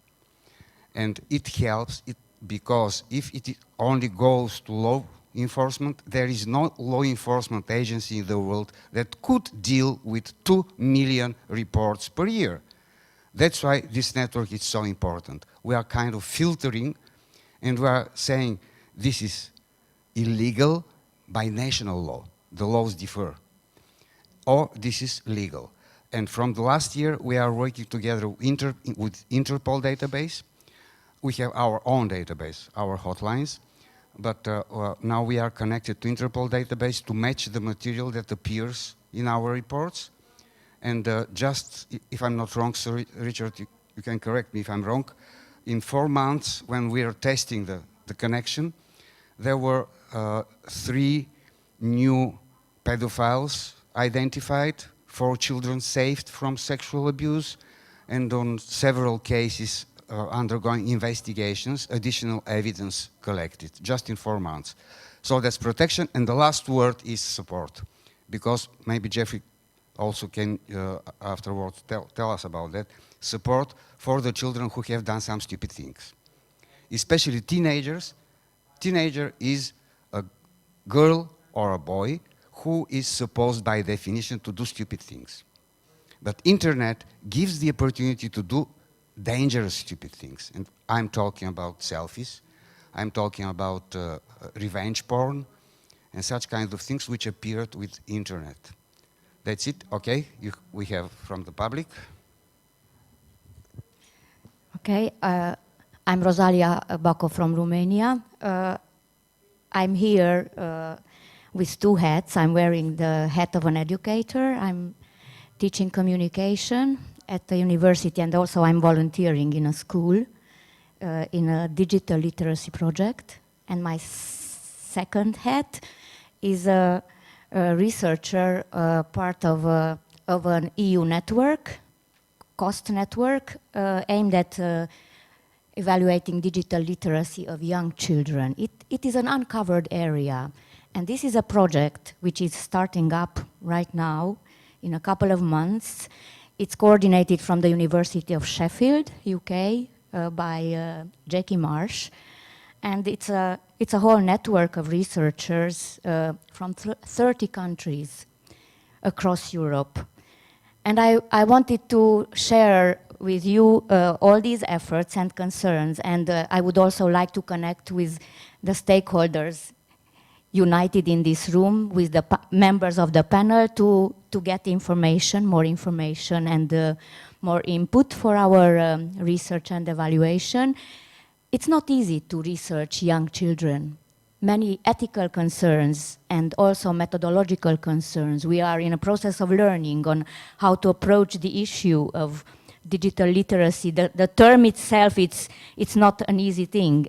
And it helps because if it only goes to law enforcement, there is no law enforcement agency in the world that could deal with 2 million reports per year. That's why this network is so important. We are kind of filtering, and we are saying this is illegal by national law. The laws differ. Or this is legal. And from the last year, we are working together with Interpol database. We have our own database, our hotlines, but now we are connected to Interpol database to match the material that appears in our reports. And just, if I'm not wrong, Sir Richard, you can correct me if I'm wrong, in 4 months when we are testing the connection, there were 3 new pedophiles identified, 4 children saved from sexual abuse, and on several cases undergoing investigations, additional evidence collected, just in 4 months. So that's protection, and the last word is support, because maybe Jeffrey also can afterwards tell us about that. Support for the children who have done some stupid things, especially teenagers. Teenager is a girl or a boy who is supposed by definition to do stupid things. But internet gives the opportunity to do dangerous stupid things. And I'm talking about selfies, I'm talking about revenge porn, and such kinds of things which appeared with internet. That's it, okay? We have from the public. Okay, I'm Rosalia Baco from Romania. I'm here with 2 hats. I'm wearing the hat of an educator. I'm teaching communication at the university, and also I'm volunteering in a school in a digital literacy project. And my second hat is a researcher, part of an EU network, COST network, aimed at evaluating digital literacy of young children. It is an uncovered area, and this is a project which is starting up right now in a couple of months. It's coordinated from the University of Sheffield, UK, by Jackie Marsh, and it's a whole network of researchers from 30 countries across Europe. And I wanted to share with you all these efforts and concerns, and I would also like to connect with the stakeholders united in this room, with the members of the panel to get information, more information, and more input for our research and evaluation. It's not easy to research young children. Many ethical concerns and also methodological concerns. We are in a process of learning on how to approach the issue of digital literacy. The term itself, it's not an easy thing.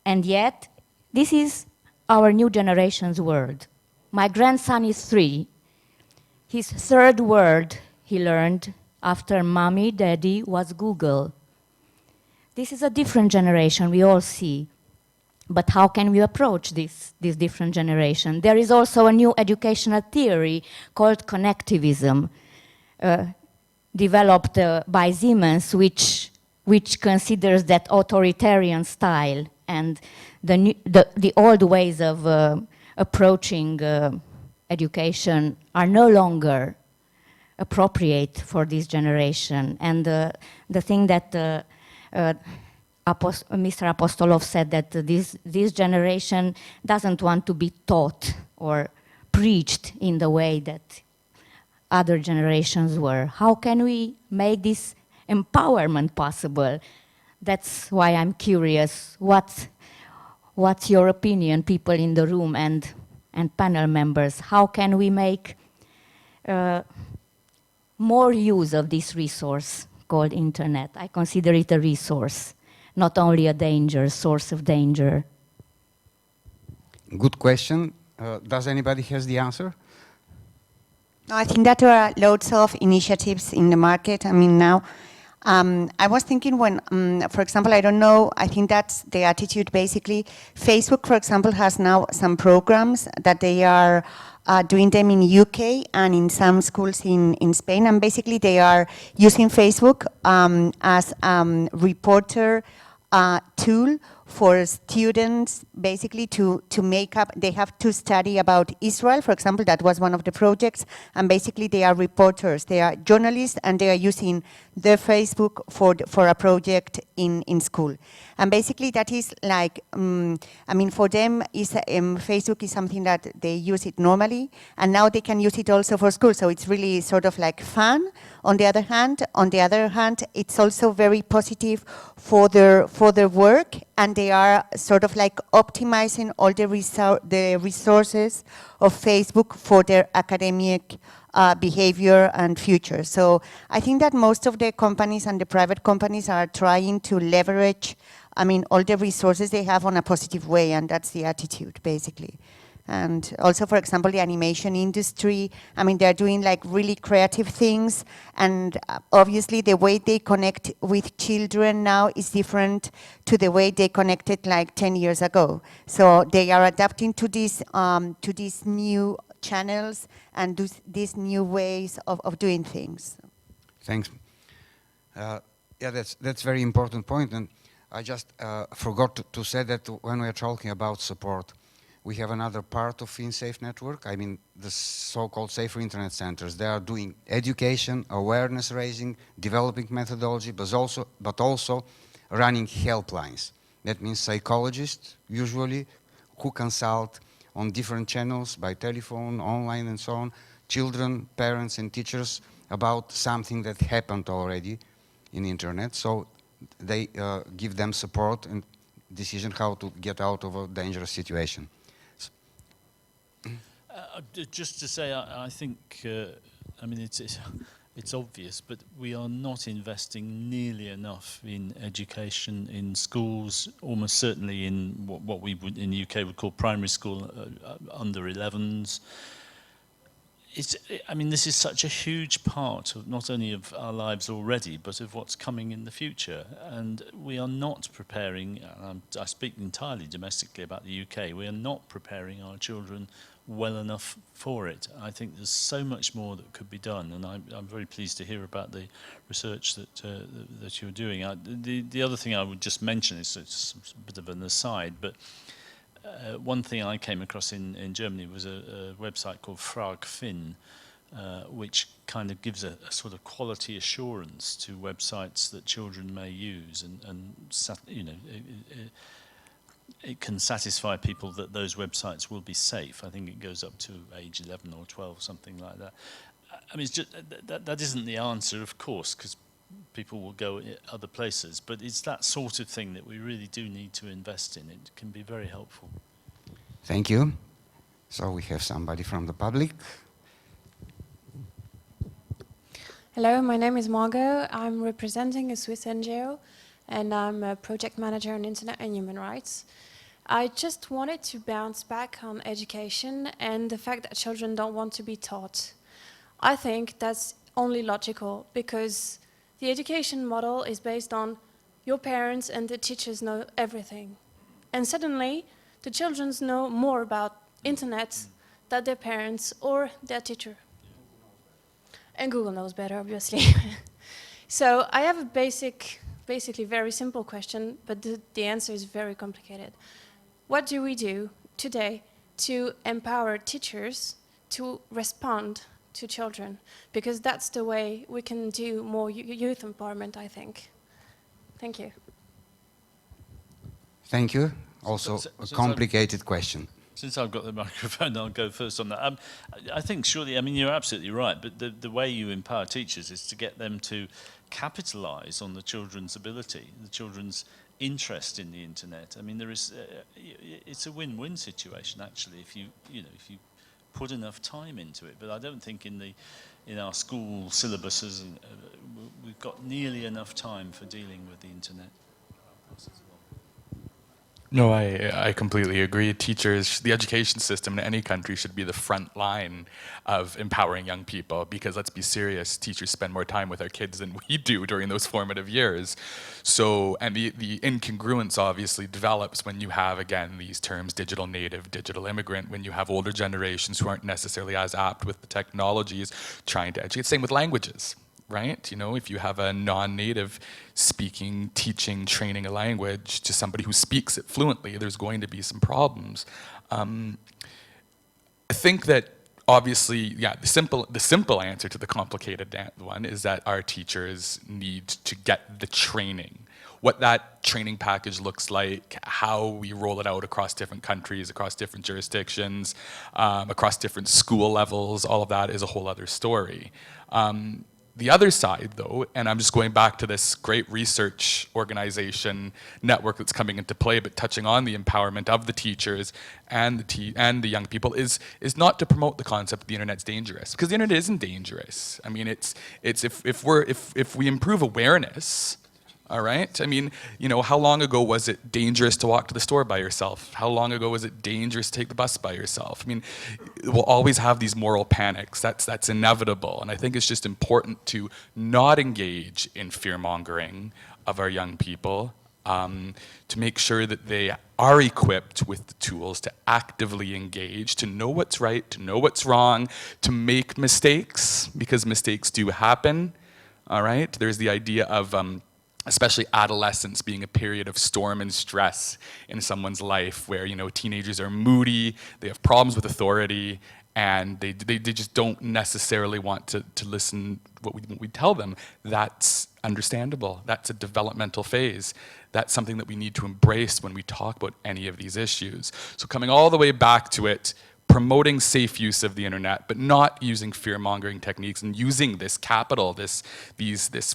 And yet, this is our new generation's world. My grandson is 3. His third word he learned after mommy, daddy was Google. This is a different generation, we all see. But how can we approach this different generation? There is also a new educational theory called connectivism, developed by Siemens, which considers that authoritarian style and the old ways of approaching education are no longer appropriate for this generation. And the thing that Mr. Apostolov said, that this generation doesn't want to be taught or preached in the way that other generations were. How can we make this empowerment possible? That's why I'm curious. What's your opinion, people in the room and panel members? How can we make more use of this resource called internet? I consider it a resource, not only a danger, source of danger. Good question. Does anybody has the answer? No, I think that there are loads of initiatives in the market. I mean, now, I was thinking when, for example, I don't know, I think that's the attitude basically. Facebook, for example, has now some programs that they are doing them in UK and in some schools in Spain, and basically they are using Facebook as reporter tool for students basically to make up. They have to study about Israel, for example. That was one of the projects, and basically they are reporters, they are journalists, and they are using their Facebook for a project in school. And basically that is like, I mean, for them, Facebook is something that they use it normally, and now they can use it also for school, so it's really sort of like fun. On the other hand, it's also very positive for their work, and they are sort of like optimizing all the resources of Facebook for their academic behavior and future. So I think that most of the companies and the private companies are trying to leverage, I mean, all the resources they have on a positive way, and that's the attitude, basically. And also, for example, the animation industry, I mean, they're doing like really creative things, and obviously the way they connect with children now is different to the way they connected like 10 years ago. So they are adapting to these new channels and these new ways of doing things. Thanks. Yeah, that's very important point, and I just forgot to say that when we are talking about support, we have another part of FinSafe network. I mean, the so-called Safer Internet Centers. They are doing education, awareness raising, developing methodology, but also running helplines. That means psychologists, usually, who consult on different channels, by telephone, online, and so on, children, parents, and teachers about something that happened already in the internet. So they give them support and decision how to get out of a dangerous situation. Just to say, I think, I mean, it's obvious, but we are not investing nearly enough in education in schools, almost certainly in what we would in the UK would call primary school, under 11s. I mean, this is such a huge part of not only of our lives already, but of what's coming in the future. And we are not preparing, I speak entirely domestically about the UK, we are not preparing our children well enough for it. I think there's so much more that could be done, and I'm very pleased to hear about the research that you're doing. The other thing I would just mention is it's a bit of an aside, but one thing I came across in Germany was a website called FragFin, which kind of gives a sort of quality assurance to websites that children may use, and you know, it can satisfy people that those websites will be safe. I think it goes up to age 11 or 12, something like that. I mean, it's just, that isn't the answer, of course, because people will go other places, but it's that sort of thing that we really do need to invest in. It can be very helpful. Thank you. So we have somebody from the public. Hello, my name is Margot. I'm representing a Swiss NGO, and I'm a project manager on Internet and Human Rights. I just wanted to bounce back on education and the fact that children don't want to be taught. I think that's only logical, because the education model is based on your parents and the teachers know everything. And suddenly, the children know more about internet than their parents or their teacher. And Google knows better, obviously. So I have a basically very simple question, but the answer is very complicated. What do we do today to empower teachers to respond to children? Because that's the way we can do more youth empowerment, I think. Thank you. Thank you. Also a complicated question. Since I've got the microphone, I'll go first on that. I think surely, I mean, you're absolutely right, but the way you empower teachers is to get them to capitalise on the children's ability, the children's interest in the internet. I mean, there is, it's a win-win situation actually if you put enough time into it. But I don't think in our school syllabuses we've got nearly enough time for dealing with the internet. No, I completely agree. Teachers, the education system in any country should be the front line of empowering young people, because let's be serious, teachers spend more time with our kids than we do during those formative years. So, and the incongruence obviously develops when you have, again, these terms, digital native, digital immigrant, when you have older generations who aren't necessarily as apt with the technologies trying to educate. Same with languages. Right? You know, if you have a non-native speaking, teaching, training a language to somebody who speaks it fluently, there's going to be some problems. I think that obviously, yeah, the simple answer to the complicated one is that our teachers need to get the training. What that training package looks like, how we roll it out across different countries, across different jurisdictions, across different school levels, all of that is a whole other story. The other side, though, and I'm just going back to this great research organization network that's coming into play, but touching on the empowerment of the teachers and the young people, is not to promote the concept that the internet's dangerous, because the internet isn't dangerous. I mean, it's if we improve awareness. All right? I mean, you know, how long ago was it dangerous to walk to the store by yourself? How long ago was it dangerous to take the bus by yourself? I mean, we'll always have these moral panics. That's inevitable. And I think it's just important to not engage in fear-mongering of our young people, to make sure that they are equipped with the tools to actively engage, to know what's right, to know what's wrong, to make mistakes, because mistakes do happen. All right? There's the idea of especially adolescence being a period of storm and stress in someone's life, where, you know, teenagers are moody, they have problems with authority, and they just don't necessarily want to listen what we tell them. That's understandable. That's a developmental phase. That's something that we need to embrace when we talk about any of these issues. So coming all the way back to it, promoting safe use of the internet, but not using fear-mongering techniques, and using this capital, this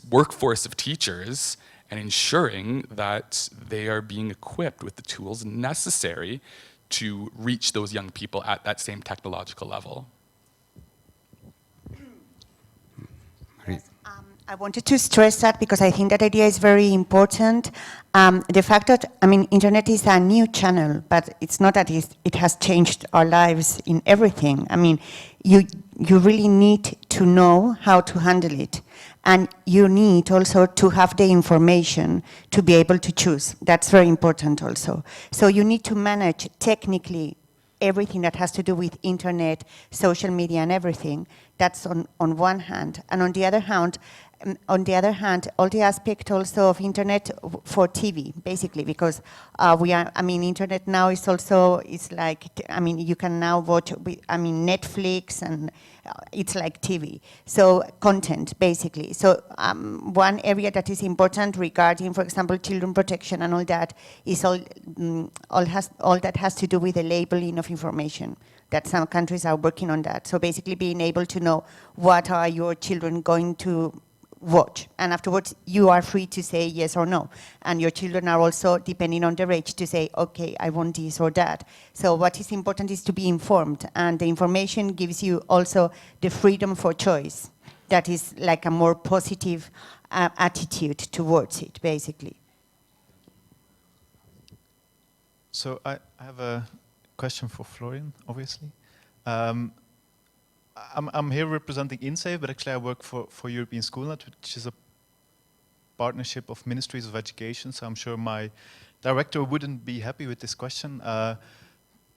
workforce of teachers, and ensuring that they are being equipped with the tools necessary to reach those young people at that same technological level. Yes, I wanted to stress that because I think that idea is very important. The fact that, I mean, internet is a new channel, but it's not that it has changed our lives in everything. I mean, you really need to know how to handle it. And you need also to have the information to be able to choose. That's very important also. So you need to manage technically everything that has to do with internet, social media, and everything. That's on one hand. And on the other hand, all the aspect also of internet for TV, basically, because internet now is also, you can now watch, Netflix, and it's like TV. So content, basically. So one area that is important regarding, for example, children protection and all that is all that has to do with the labeling of information. That some countries are working on that. So basically being able to know what are your children going to watch, and afterwards you are free to say yes or no, and your children are also, depending on their age, to say, okay, I want this or that. So what is important is to be informed, and the information gives you also the freedom for choice. That is like a more positive attitude towards it, basically. So I have a question for Florian, obviously. I'm here representing INSAFE, but actually I work for European Schoolnet, which is a partnership of ministries of education, so I'm sure my director wouldn't be happy with this question.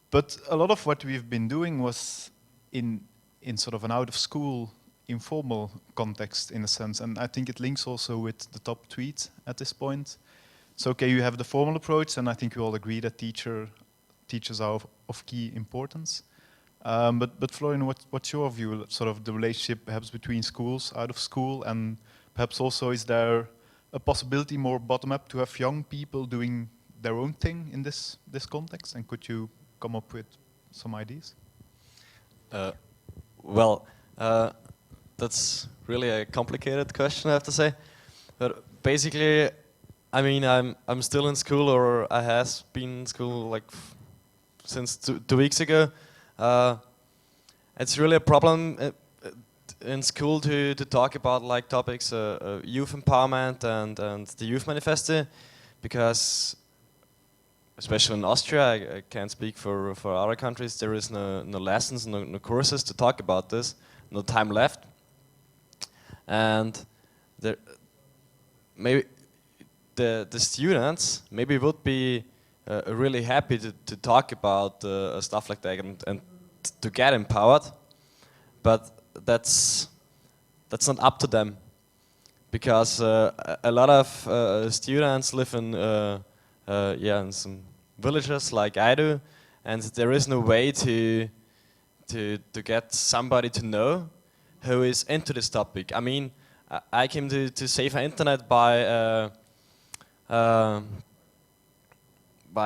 But a lot of what we've been doing was in sort of an out-of-school, informal context, in a sense, and I think it links also with the top tweet at this point. So okay, you have the formal approach, and I think we all agree that teachers are of key importance. But Florian, what's your view, sort of the relationship perhaps between schools, out of school, and perhaps also is there a possibility more bottom-up to have young people doing their own thing in this context? And could you come up with some ideas? That's really a complicated question, I have to say. But basically, I mean, I'm still in school, or I has been in school like since two weeks ago. It's really a problem in school to talk about like topics, youth empowerment and the youth manifesto, because especially in Austria, I can't speak for other countries, there is no lessons, no courses to talk about this, no time left. And maybe the students maybe would be really happy to talk about stuff like that and to get empowered, but that's not up to them, because a lot of students live in some villages like I do, and there is no way to get somebody to know who is into this topic. I mean, I came to Safer Internet by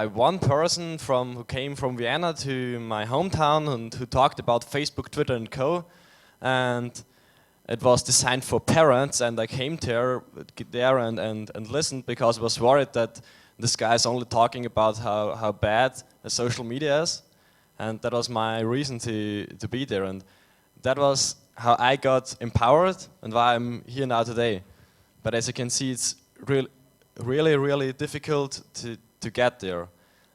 one person who came from Vienna to my hometown and who talked about Facebook, Twitter and co. And it was designed for parents, and I came there and listened, because I was worried that this guy is only talking about how bad social media is. And that was my reason to be there. And that was how I got empowered and why I'm here now today. But as you can see, it's really difficult to get there.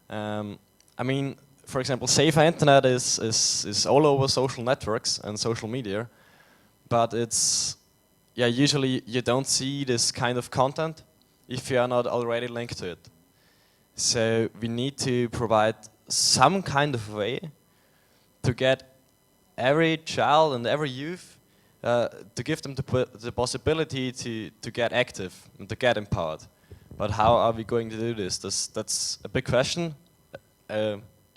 I mean, for example, Safer Internet is all over social networks and social media, but it's, usually you don't see this kind of content if you are not already linked to it. So we need to provide some kind of way to get every child and every youth, to give them the possibility to get active and to get empowered. But how are we going to do this? That's a big question.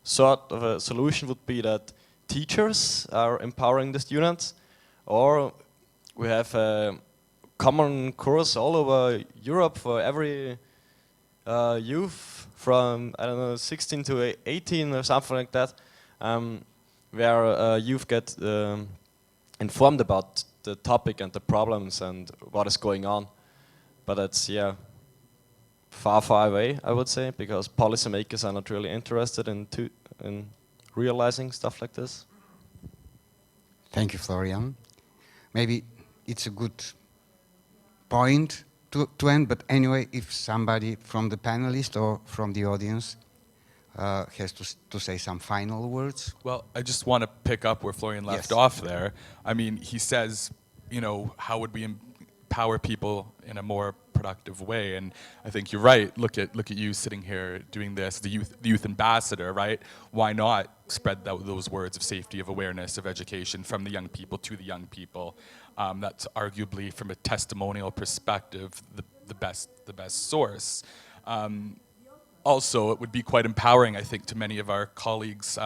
Sort of a solution would be that teachers are empowering the students, or we have a common course all over Europe for every youth from, I don't know, 16 to 18 or something like that, where youth get informed about the topic and the problems and what is going on. But it's, far away, I would say, because policymakers are not really interested in realizing stuff like this. Thank you, Florian. Maybe it's a good point to end, but anyway, if somebody from the panelists or from the audience has to say some final words. Well, I just want to pick up where Florian left Yes. off there. I mean, he says, you know, how would we empower people in a more productive way? And I think you're right. Look at you sitting here doing this, the youth ambassador, right? Why not spread those words of safety, of awareness, of education from the young people to the young people? That's arguably, from a testimonial perspective, the best source. Also, it would be quite empowering, I think, to many of our colleagues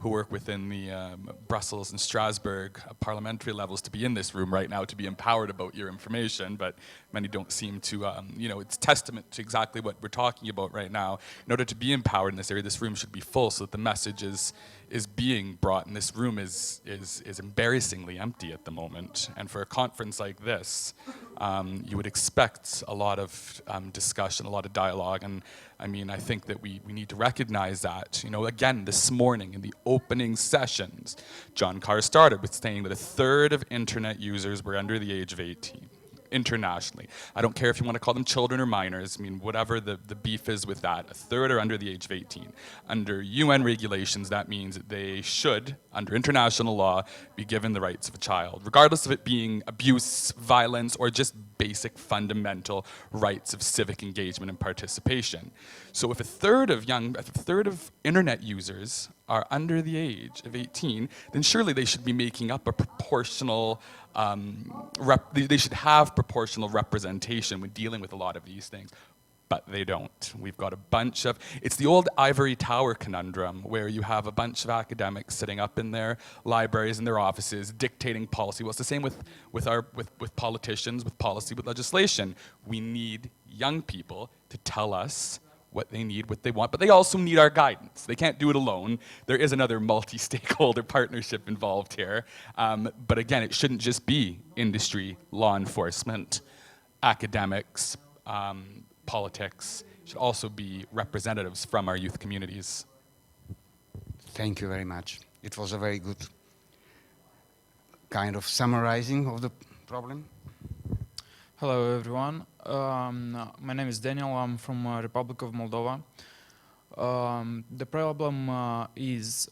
who work within the Brussels and Strasbourg parliamentary levels to be in this room right now, to be empowered about your information, but many don't seem to, you know, it's testament to exactly what we're talking about right now. In order to be empowered in this area, this room should be full so that the message is being brought, and this room is embarrassingly empty at the moment. And for a conference like this, you would expect a lot of discussion, a lot of dialogue, and I mean, I think that we need to recognize that. You know, again, this morning in the opening sessions, John Carr started with saying that 1/3 of internet users were under the age of 18. Internationally. I don't care if you want to call them children or minors, I mean, whatever the beef is with that, 1/3 are under the age of 18. Under UN regulations, that means that they should, under international law, be given the rights of a child, regardless of it being abuse, violence, or just basic fundamental rights of civic engagement and participation. So if 1/3 of internet users are under the age of 18, then surely they should be making up a proportional, they should have proportional representation when dealing with a lot of these things. But they don't. We've got a bunch of, it's the old ivory tower conundrum where you have a bunch of academics sitting up in their libraries and their offices dictating policy. Well, it's the same with politicians, with policy, with legislation. We need young people to tell us what they need, what they want, but they also need our guidance. They can't do it alone. There is another multi-stakeholder partnership involved here. But again, it shouldn't just be industry, law enforcement, academics, politics. It should also be representatives from our youth communities. Thank you very much. It was a very good kind of summarizing of the problem. Hello everyone. My name is Daniel. I'm from Republic of Moldova. The problem is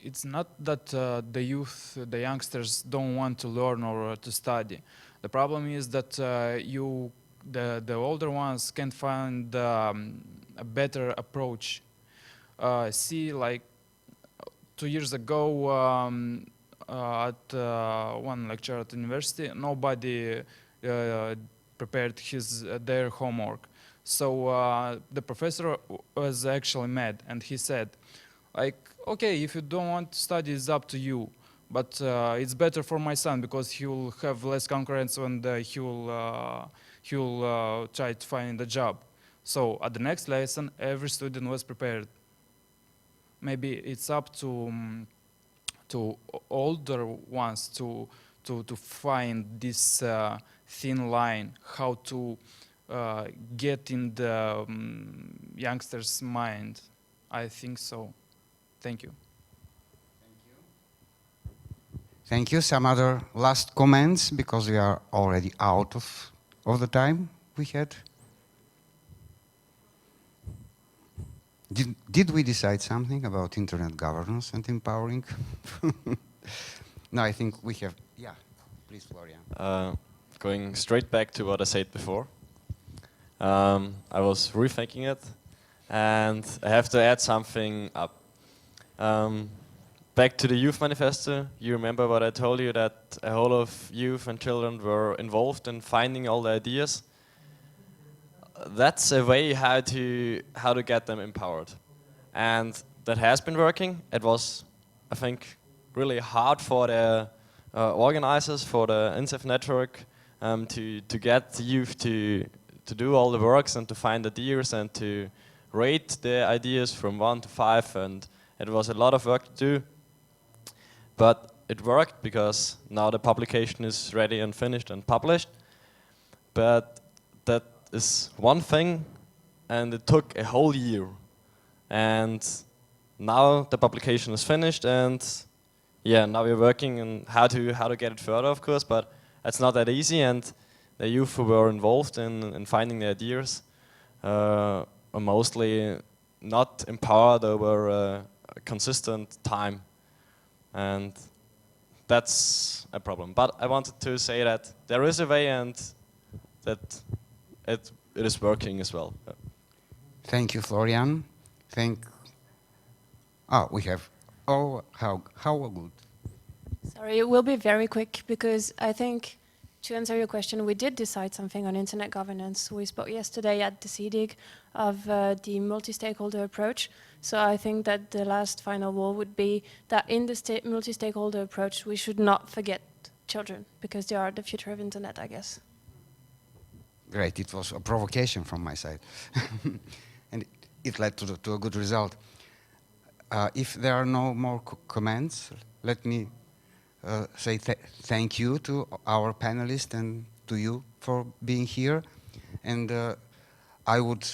it's not that the youth, the youngsters don't want to learn or to study. The problem is that the older ones can't find a better approach. See, like 2 years ago, at one lecture at university, nobody prepared their homework. So the professor was actually mad, and he said, like, okay, if you don't want to study, it's up to you. But it's better for my son because he will have less concurrence and he will try to find a job. So at the next lesson, every student was prepared. Maybe it's up to older ones to find this thin line, how to get in the youngster's mind. I think so. Thank you. Thank you. Some other last comments, because we are already out of the time we had. Did we decide something about internet governance and empowering? No, I think we have. Yeah, please, Florian. Going straight back to what I said before. I was rethinking it, and I have to add something up. Back to the Youth Manifesto, you remember what I told you, that a whole of youth and children were involved in finding all the ideas? That's a way how to get them empowered. And that has been working. It was, I think, really hard for the organizers, for the INSEF network, to get the youth to do all the works and to find ideas and to rate the ideas from 1 to 5, and it was a lot of work to do. But it worked because now the publication is ready and finished and published. But that is one thing, and it took a whole year. And now the publication is finished, and yeah, now we're working on how to get it further, of course, but it's not that easy. And the youth who were involved in finding the ideas are mostly not empowered over a consistent time, and that's a problem. But I wanted to say that there is a way, and that it is working as well. Thank you, Florian. We have. Oh, how good. Sorry, it will be very quick because I think to answer your question, we did decide something on internet governance. We spoke yesterday at the CDIG of the multi-stakeholder approach. So I think that the last final word would be that in the multi-stakeholder approach, we should not forget children because they are the future of internet, I guess. Great, it was a provocation from my side. And it led to a good result. If there are no more comments, let me say thank you to our panelists and to you for being here. And I would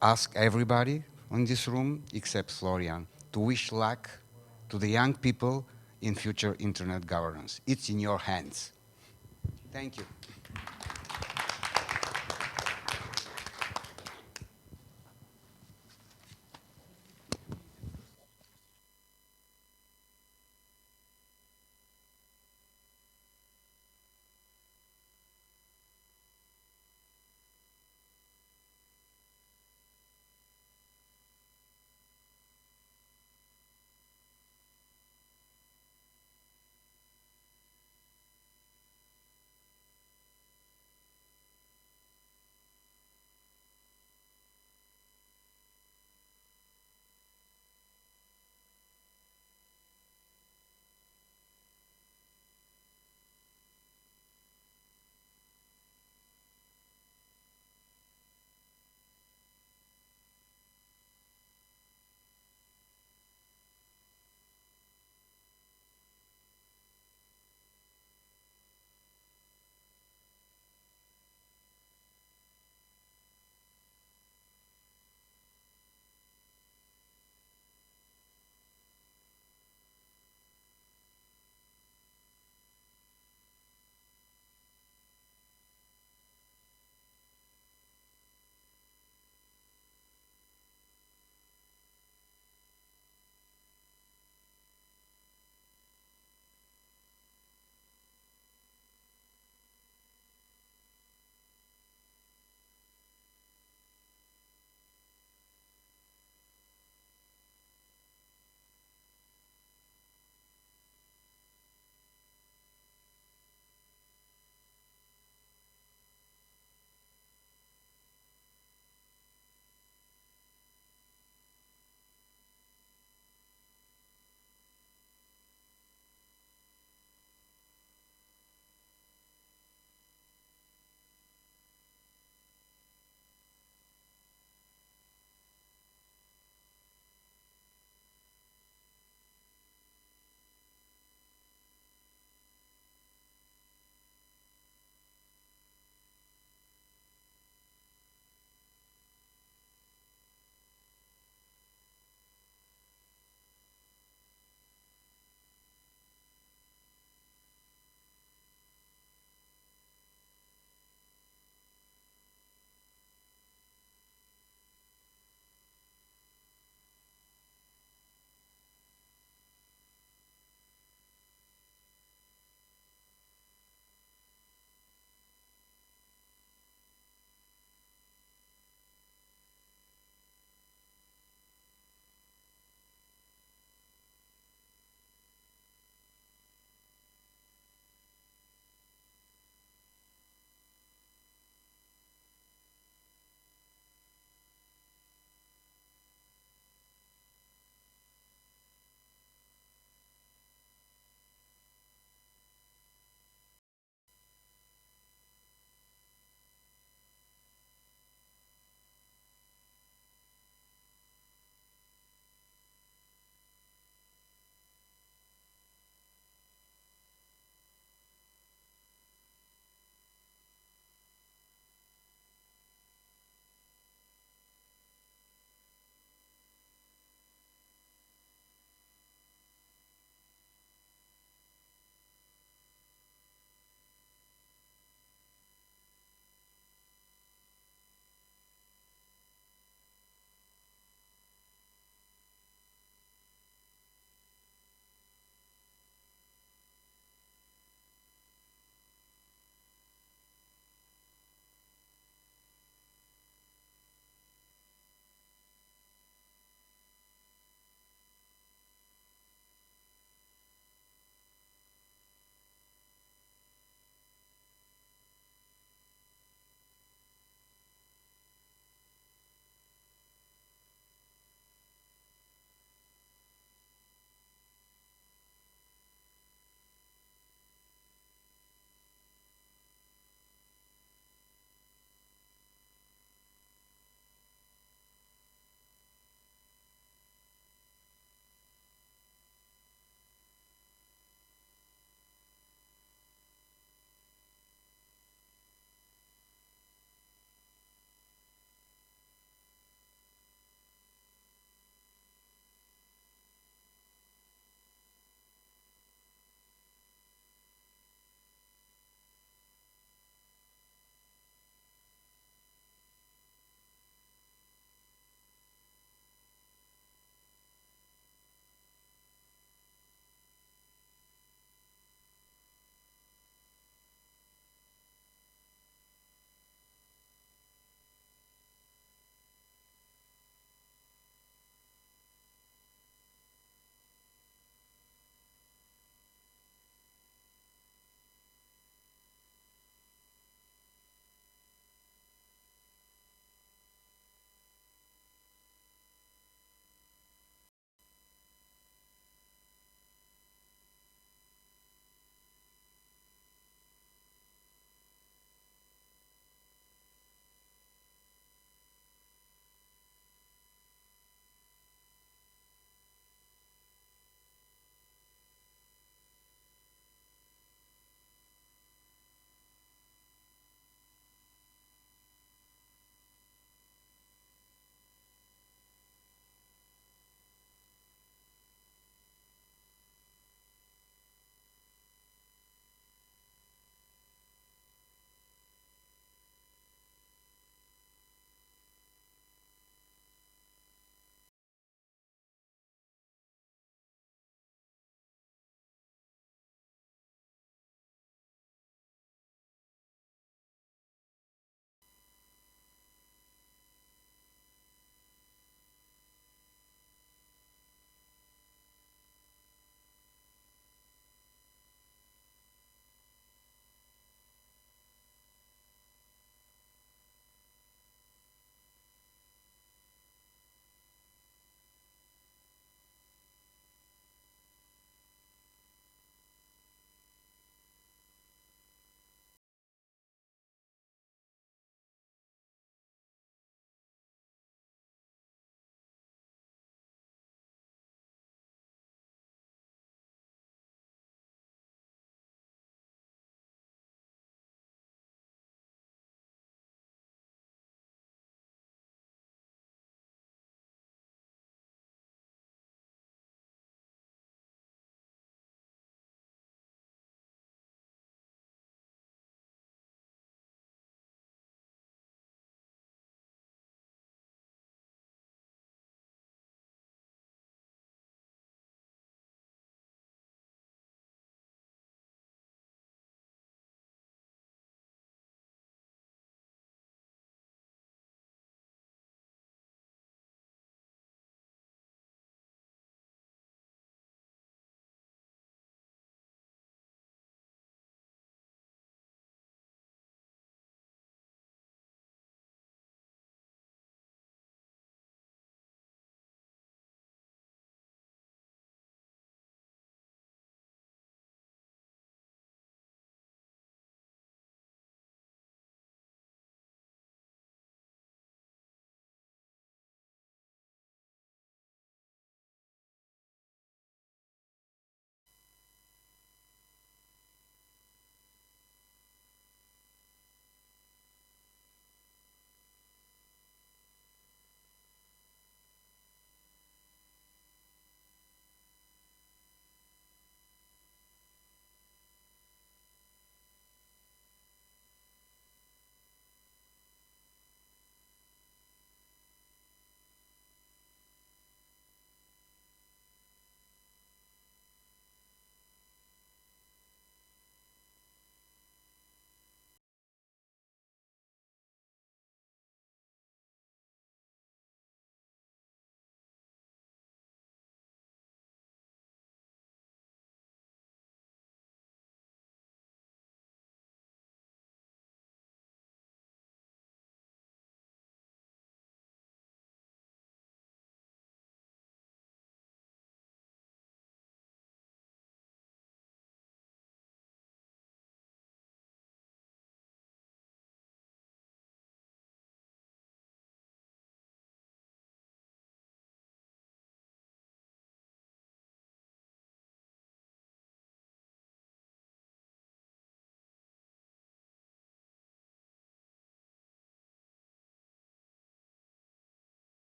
ask everybody in this room, except Florian, to wish luck to the young people in future internet governance. It's in your hands. Thank you.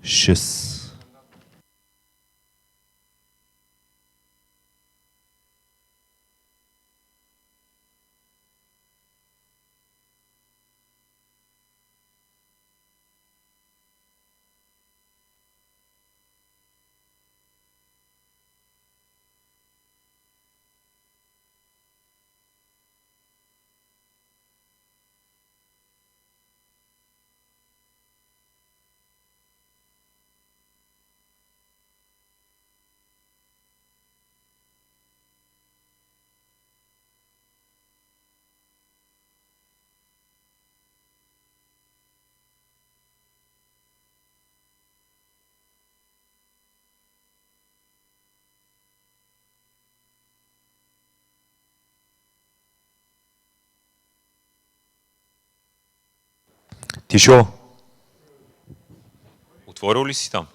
6. Тишо! Отворил ли си там?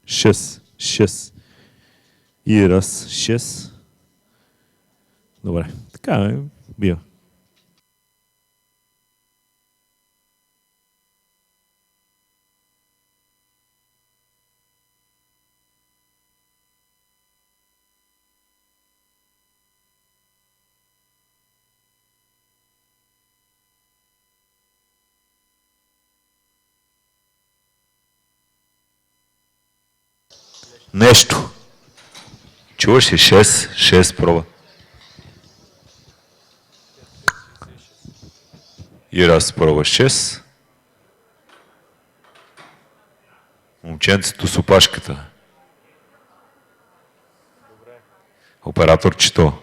Шест. И раз, 6. Добре. Така е. Бива. Нещо. Чуваш ли? 6 проба. И раз проба 6. Момченцето с опашката. Операторчето.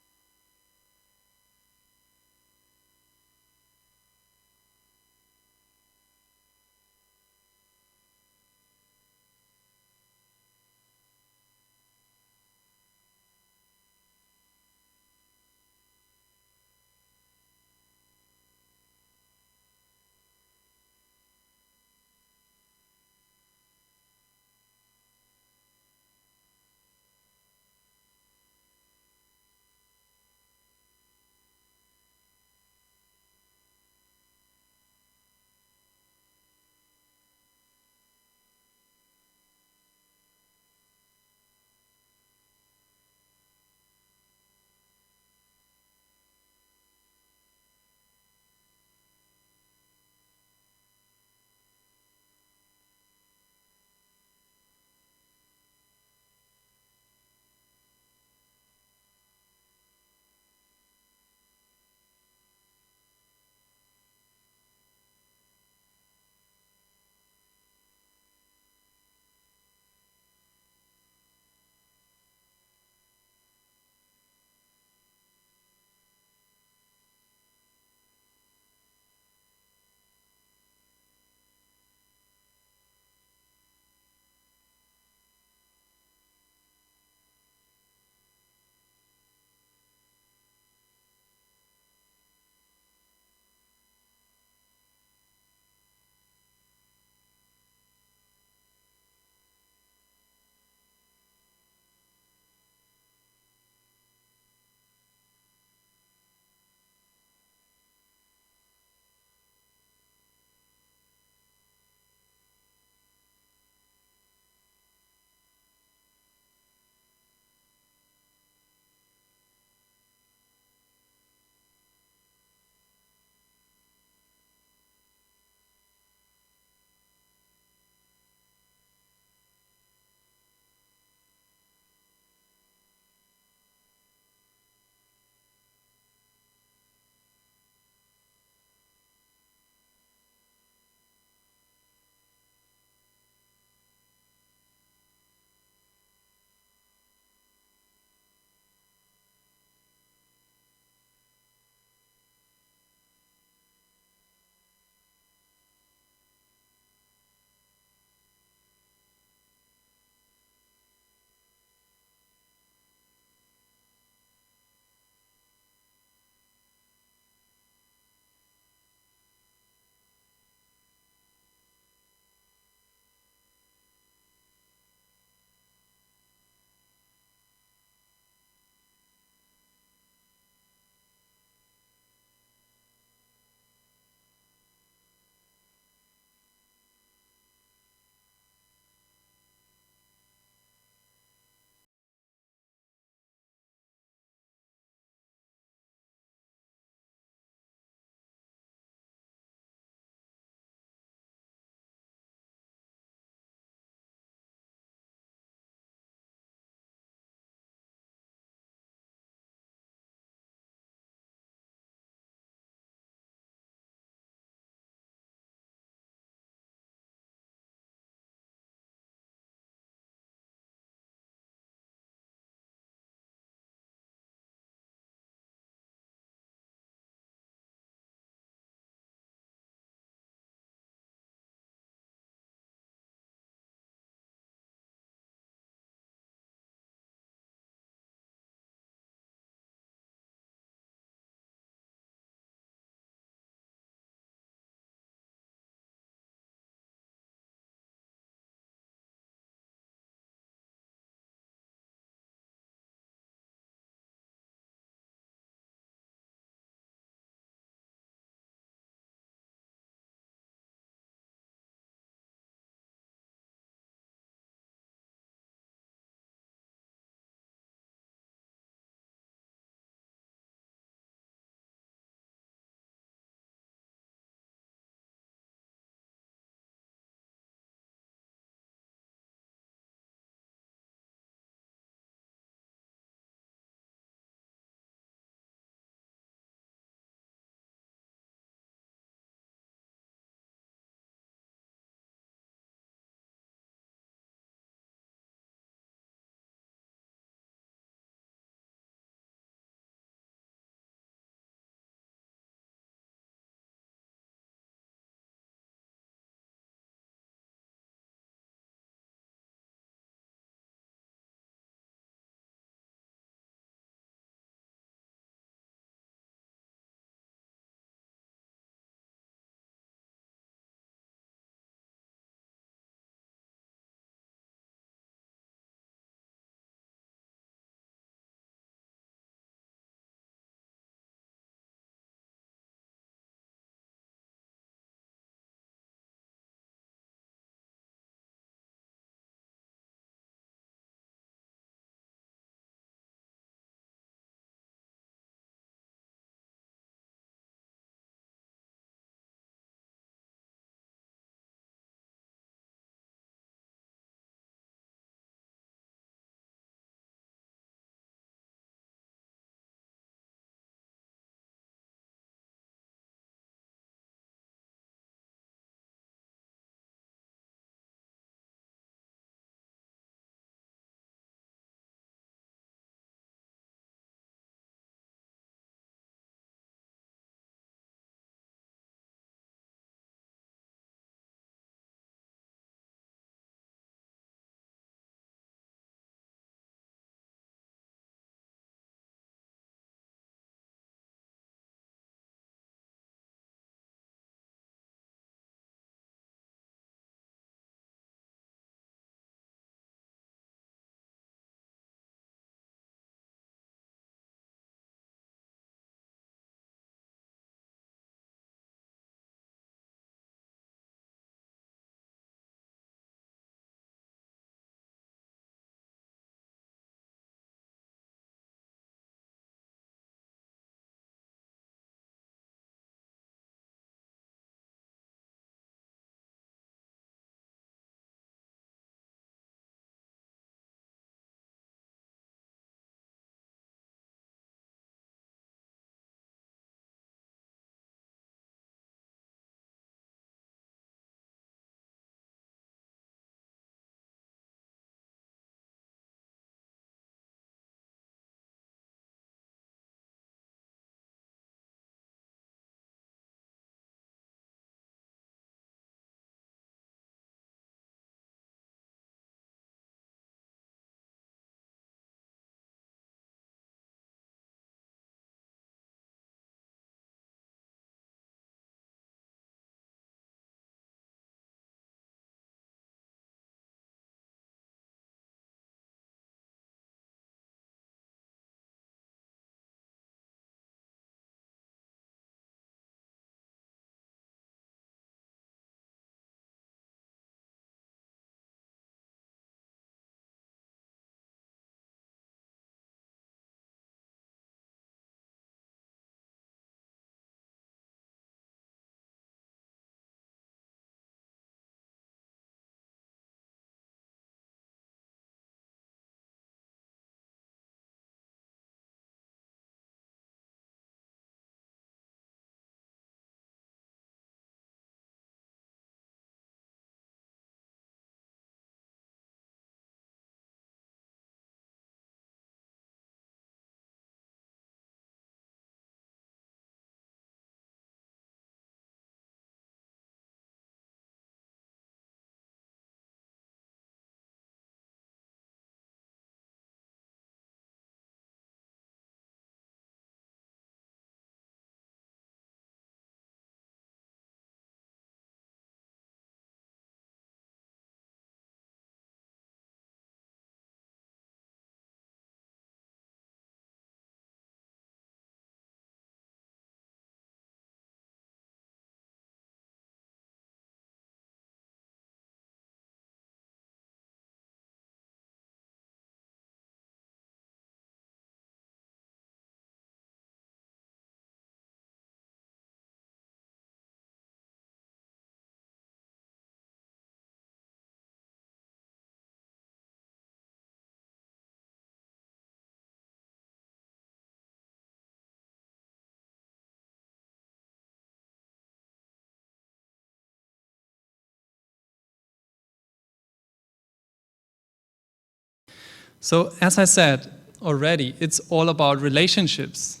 So as I said already, it's all about relationships.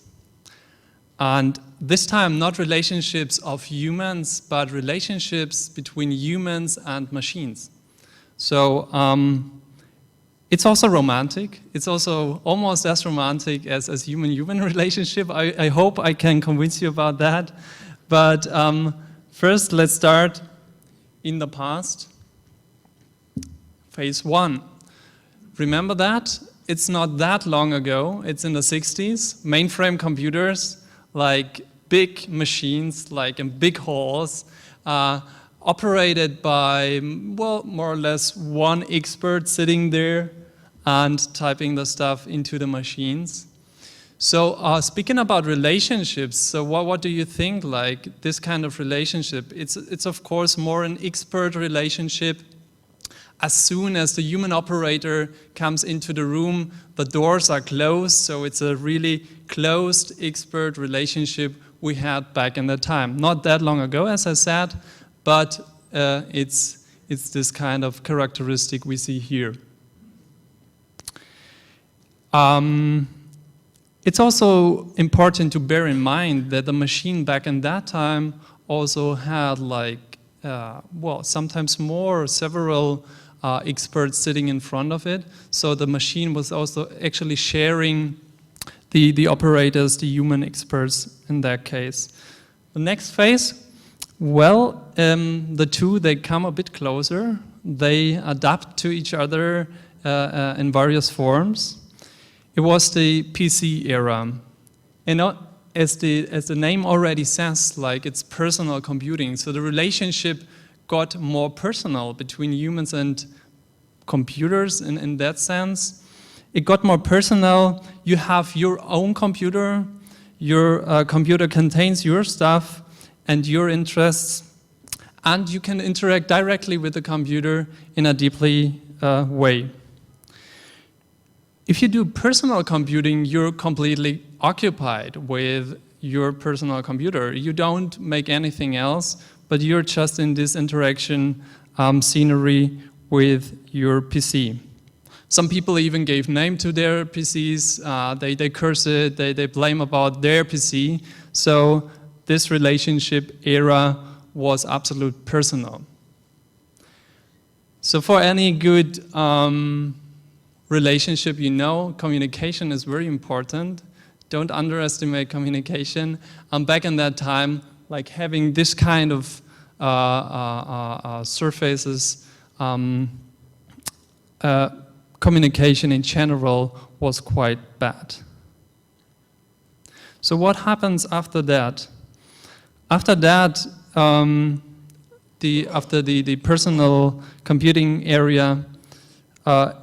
And this time, not relationships of humans, but relationships between humans and machines. So it's also romantic. It's also almost as romantic as human-human relationship. I hope I can convince you about that. But first, let's start in the past. Phase 1. Remember that? It's not that long ago. It's in the 60s. Mainframe computers, like big machines, like in big halls, operated by, well, more or less one expert sitting there and typing the stuff into the machines. So speaking about relationships, so what do you think, like this kind of relationship? It's of course more an expert relationship. As soon as the human operator comes into the room, the doors are closed, so it's a really closed expert relationship we had back in the time. Not that long ago, as I said, but it's this kind of characteristic we see here. It's also important to bear in mind that the machine back in that time also had like, well, sometimes several experts sitting in front of it. So the machine was also actually sharing the operators, the human experts in that case. The next phase, well, the two, they come a bit closer. They adapt to each other in various forms. It was the PC era. And as the name already says, like it's personal computing. So the relationship got more personal between humans and computers in that sense. It got more personal. You have your own computer. Your computer contains your stuff and your interests. And you can interact directly with the computer in a deeply way. If you do personal computing, you're completely occupied with your personal computer. You don't make anything else, but you're just in this interaction scenery with your PC. Some people even gave name to their PCs. They curse it, they blame about their PC. So this relationship era was absolute personal. So for any good relationship, you know, communication is very important. Don't underestimate communication. Back in that time, like having this kind of surfaces, communication in general was quite bad. So what happens after that? After that, after the personal computing area,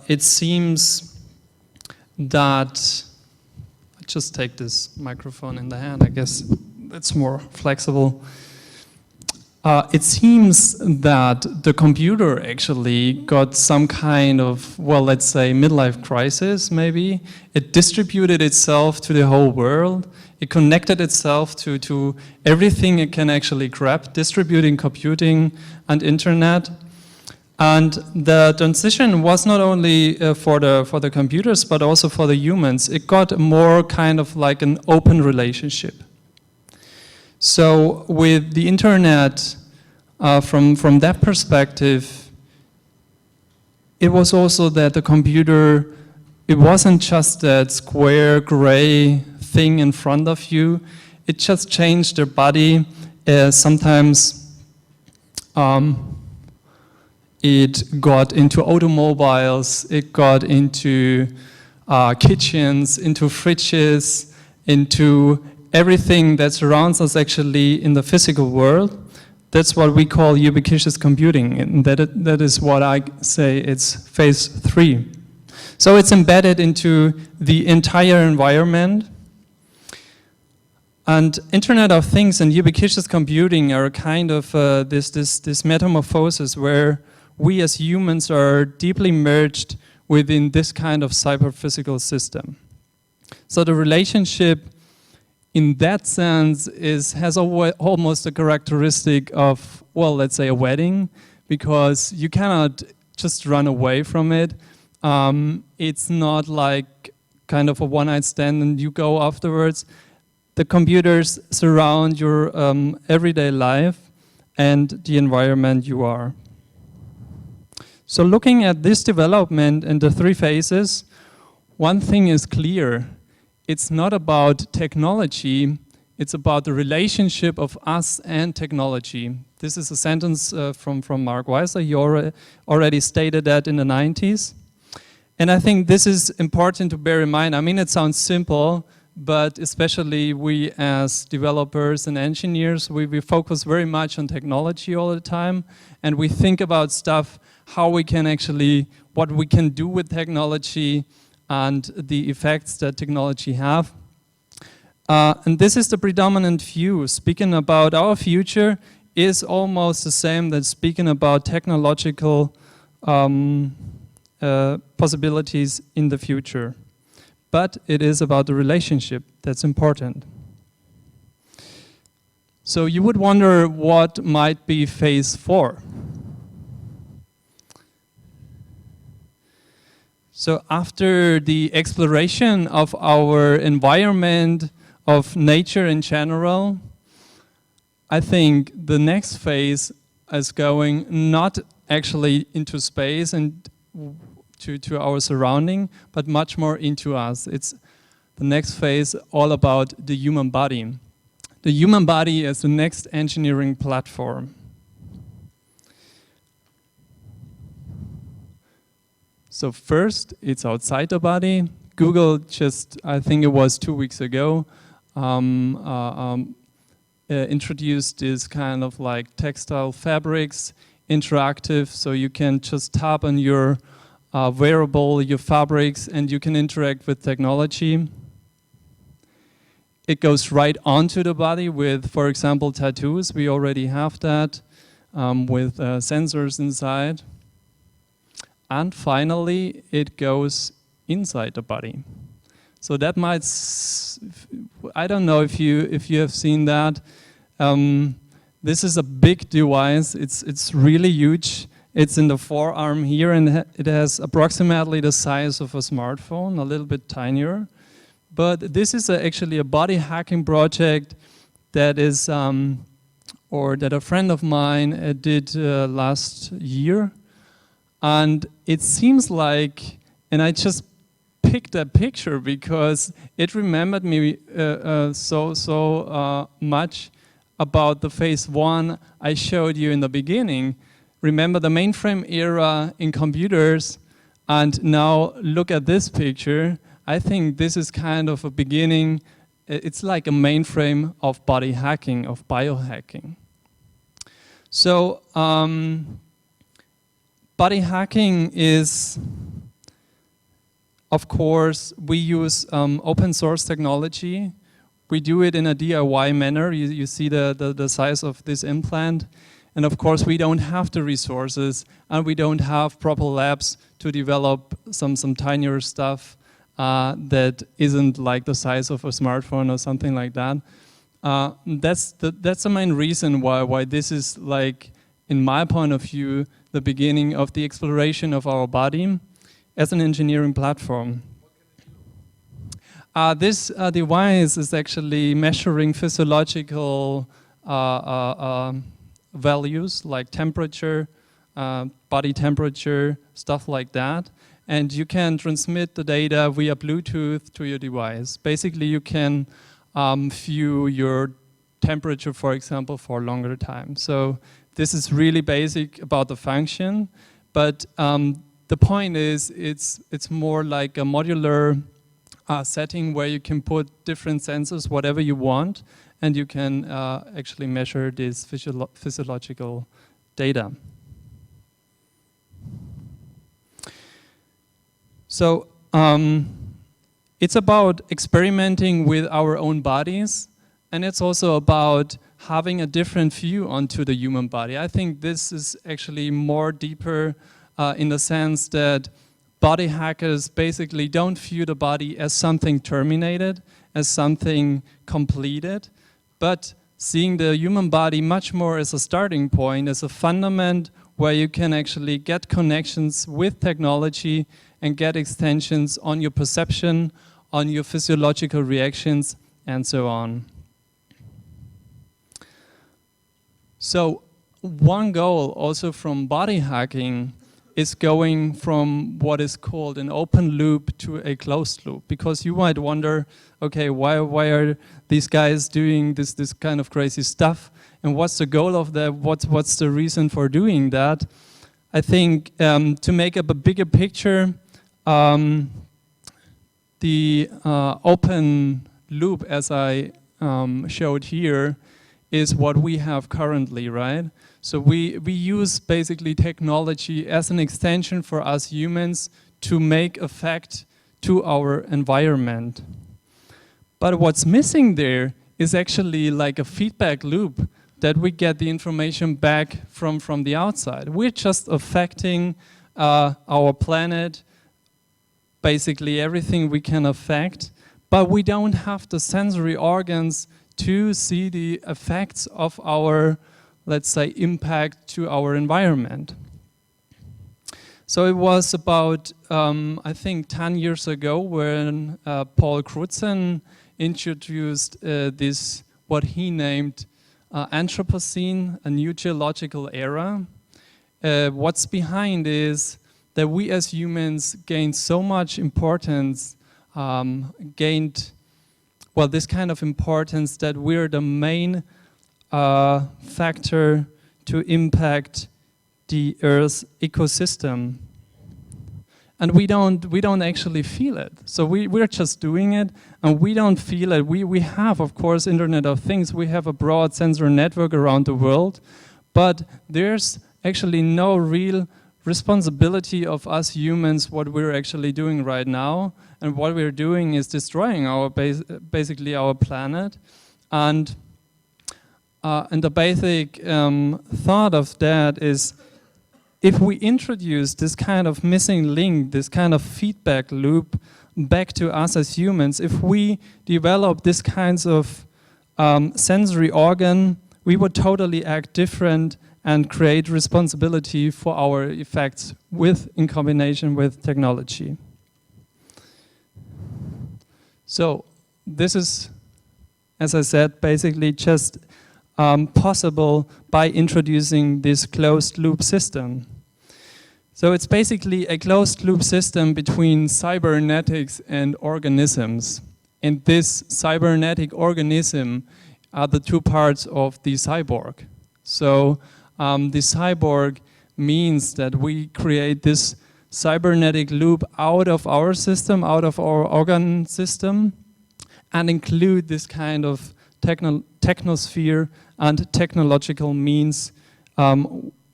it seems that, I just take this microphone in the hand, I guess it's more flexible. It seems that the computer actually got some kind of, well, let's say midlife crisis maybe. It distributed itself to the whole world. It connected itself to everything it can actually grab, distributing computing and internet. And the transition was not only for the computers, but also for the humans. It got more kind of like an open relationship. So with the internet, from that perspective, it was also that the computer, it wasn't just that square, gray thing in front of you. It just changed their body. Sometimes it got into automobiles, it got into kitchens, into fridges, into everything that surrounds us actually in the physical world. That's what we call ubiquitous computing, and that is what I say it's phase 3. So it's embedded into the entire environment. And Internet of Things and ubiquitous computing are kind of this metamorphosis where we as humans are deeply merged within this kind of cyber-physical system. So the relationship in that sense has almost a characteristic of, well, let's say a wedding, because you cannot just run away from it. It's not like kind of a one-night stand and you go afterwards. The computers surround your everyday life and the environment you are. So looking at this development in the three phases, one thing is clear. It's not about technology, it's about the relationship of us and technology. This is a sentence from Mark Weiser. He already stated that in the 90s. And I think this is important to bear in mind. I mean, it sounds simple, but especially we as developers and engineers, we focus very much on technology all the time. And we think about stuff, how we can actually, what we can do with technology and the effects that technology have. And this is the predominant view. Speaking about our future is almost the same as speaking about technological possibilities in the future. But it is about the relationship that's important. So you would wonder what might be phase 4. So after the exploration of our environment, of nature in general, I think the next phase is going not actually into space and to our surrounding, but much more into us. It's the next phase all about the human body. The human body is the next engineering platform. So first, it's outside the body. Google just, I think it was 2 weeks ago, introduced this kind of like textile fabrics, interactive, so you can just tap on your wearable, your fabrics, and you can interact with technology. It goes right onto the body with, for example, tattoos. We already have that with sensors inside. And finally, it goes inside the body. So that might, I don't know if you have seen that. This is a big device. It's really huge. It's in the forearm here, and it has approximately the size of a smartphone, a little bit tinier. But this is actually a body hacking project that is, or that a friend of mine did last year. And it seems like, and I just picked that picture because it remembered me so much about the phase 1 I showed you in the beginning. Remember the mainframe era in computers, and now look at this picture. I think this is kind of a beginning. It's like a mainframe of body hacking, of biohacking. So body hacking is, of course, we use open source technology. We do it in a DIY manner. You see the size of this implant. And of course, we don't have the resources, and we don't have proper labs to develop some tinier stuff that isn't like the size of a smartphone or something like that. That's the main reason why this is, like, in my point of view, the beginning of the exploration of our body as an engineering platform. This device is actually measuring physiological values like temperature, body temperature, stuff like that. And you can transmit the data via Bluetooth to your device. Basically, you can view your temperature, for example, for a longer time. So this is really basic about the function, but the point is it's more like a modular setting where you can put different sensors, whatever you want, and you can actually measure this physiological data. So it's about experimenting with our own bodies, and it's also about having a different view onto the human body. I think this is actually more deeper in the sense that body hackers basically don't view the body as something terminated, as something completed, but seeing the human body much more as a starting point, as a fundament where you can actually get connections with technology and get extensions on your perception, on your physiological reactions, and so on. So one goal also from body hacking is going from what is called an open loop to a closed loop. Because you might wonder, okay, why are these guys doing this kind of crazy stuff? And what's the goal of that? What's the reason for doing that? I think to make up a bigger picture, the open loop, as I showed here, is what we have currently, right? So we use basically technology as an extension for us humans to make effect to our environment. But what's missing there is actually like a feedback loop that we get the information back from the outside. We're just affecting our planet, basically everything we can affect, but we don't have the sensory organs to see the effects of our, let's say, impact to our environment. So it was about, I think, 10 years ago when Paul Crutzen introduced this, what he named Anthropocene, a new geological era. What's behind is that we as humans gained so much importance, this kind of importance that we're the main factor to impact the Earth's ecosystem. And we don't actually feel it. So we're just doing it and we don't feel it. We have, of course, Internet of Things. We have a broad sensor network around the world, but there's actually no real responsibility of us humans what we're actually doing right now. And what we're doing is destroying our basically our planet. And the basic thought of that is, if we introduce this kind of missing link, this kind of feedback loop back to us as humans, if we develop this kinds of sensory organ, we would totally act different and create responsibility for our effects in combination with technology. So this is, as I said, basically just possible by introducing this closed loop system. So it's basically a closed loop system between cybernetics and organisms. And this cybernetic organism are the two parts of the cyborg. So the cyborg means that we create this cybernetic loop out of our system, out of our organ system, and include this kind of technosphere and technological means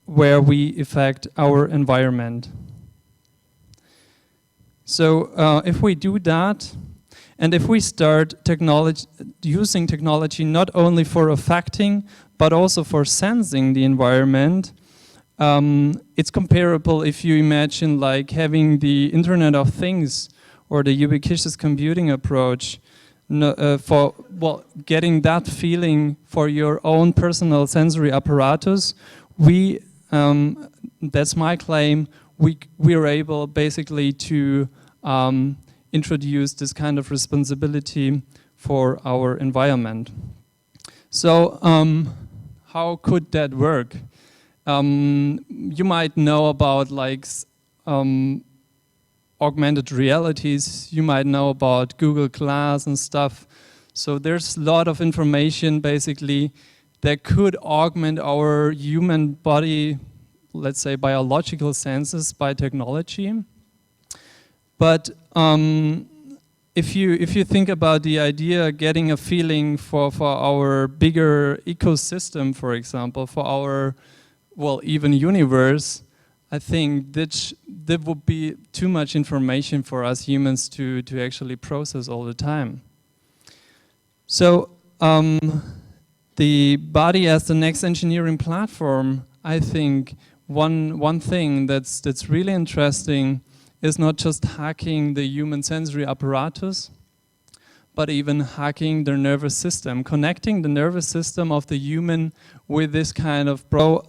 where we affect our environment. So if we do that, and if we start using technology not only for affecting, but also for sensing the environment, it's comparable if you imagine like having the Internet of Things or the ubiquitous computing approach for getting that feeling for your own personal sensory apparatus. That's my claim, we are able basically to introduce this kind of responsibility for our environment. So how could that work? You might know about like augmented realities, you might know about Google Glass and stuff. So there's a lot of information basically that could augment our human body, let's say biological senses by technology. But if you think about the idea getting a feeling for our bigger ecosystem, for example, for our, even universe, I think that would be too much information for us humans to actually process all the time. So the body as the next engineering platform, I think one thing that's really interesting is not just hacking the human sensory apparatus, but even hacking the nervous system, connecting the nervous system of the human with this kind of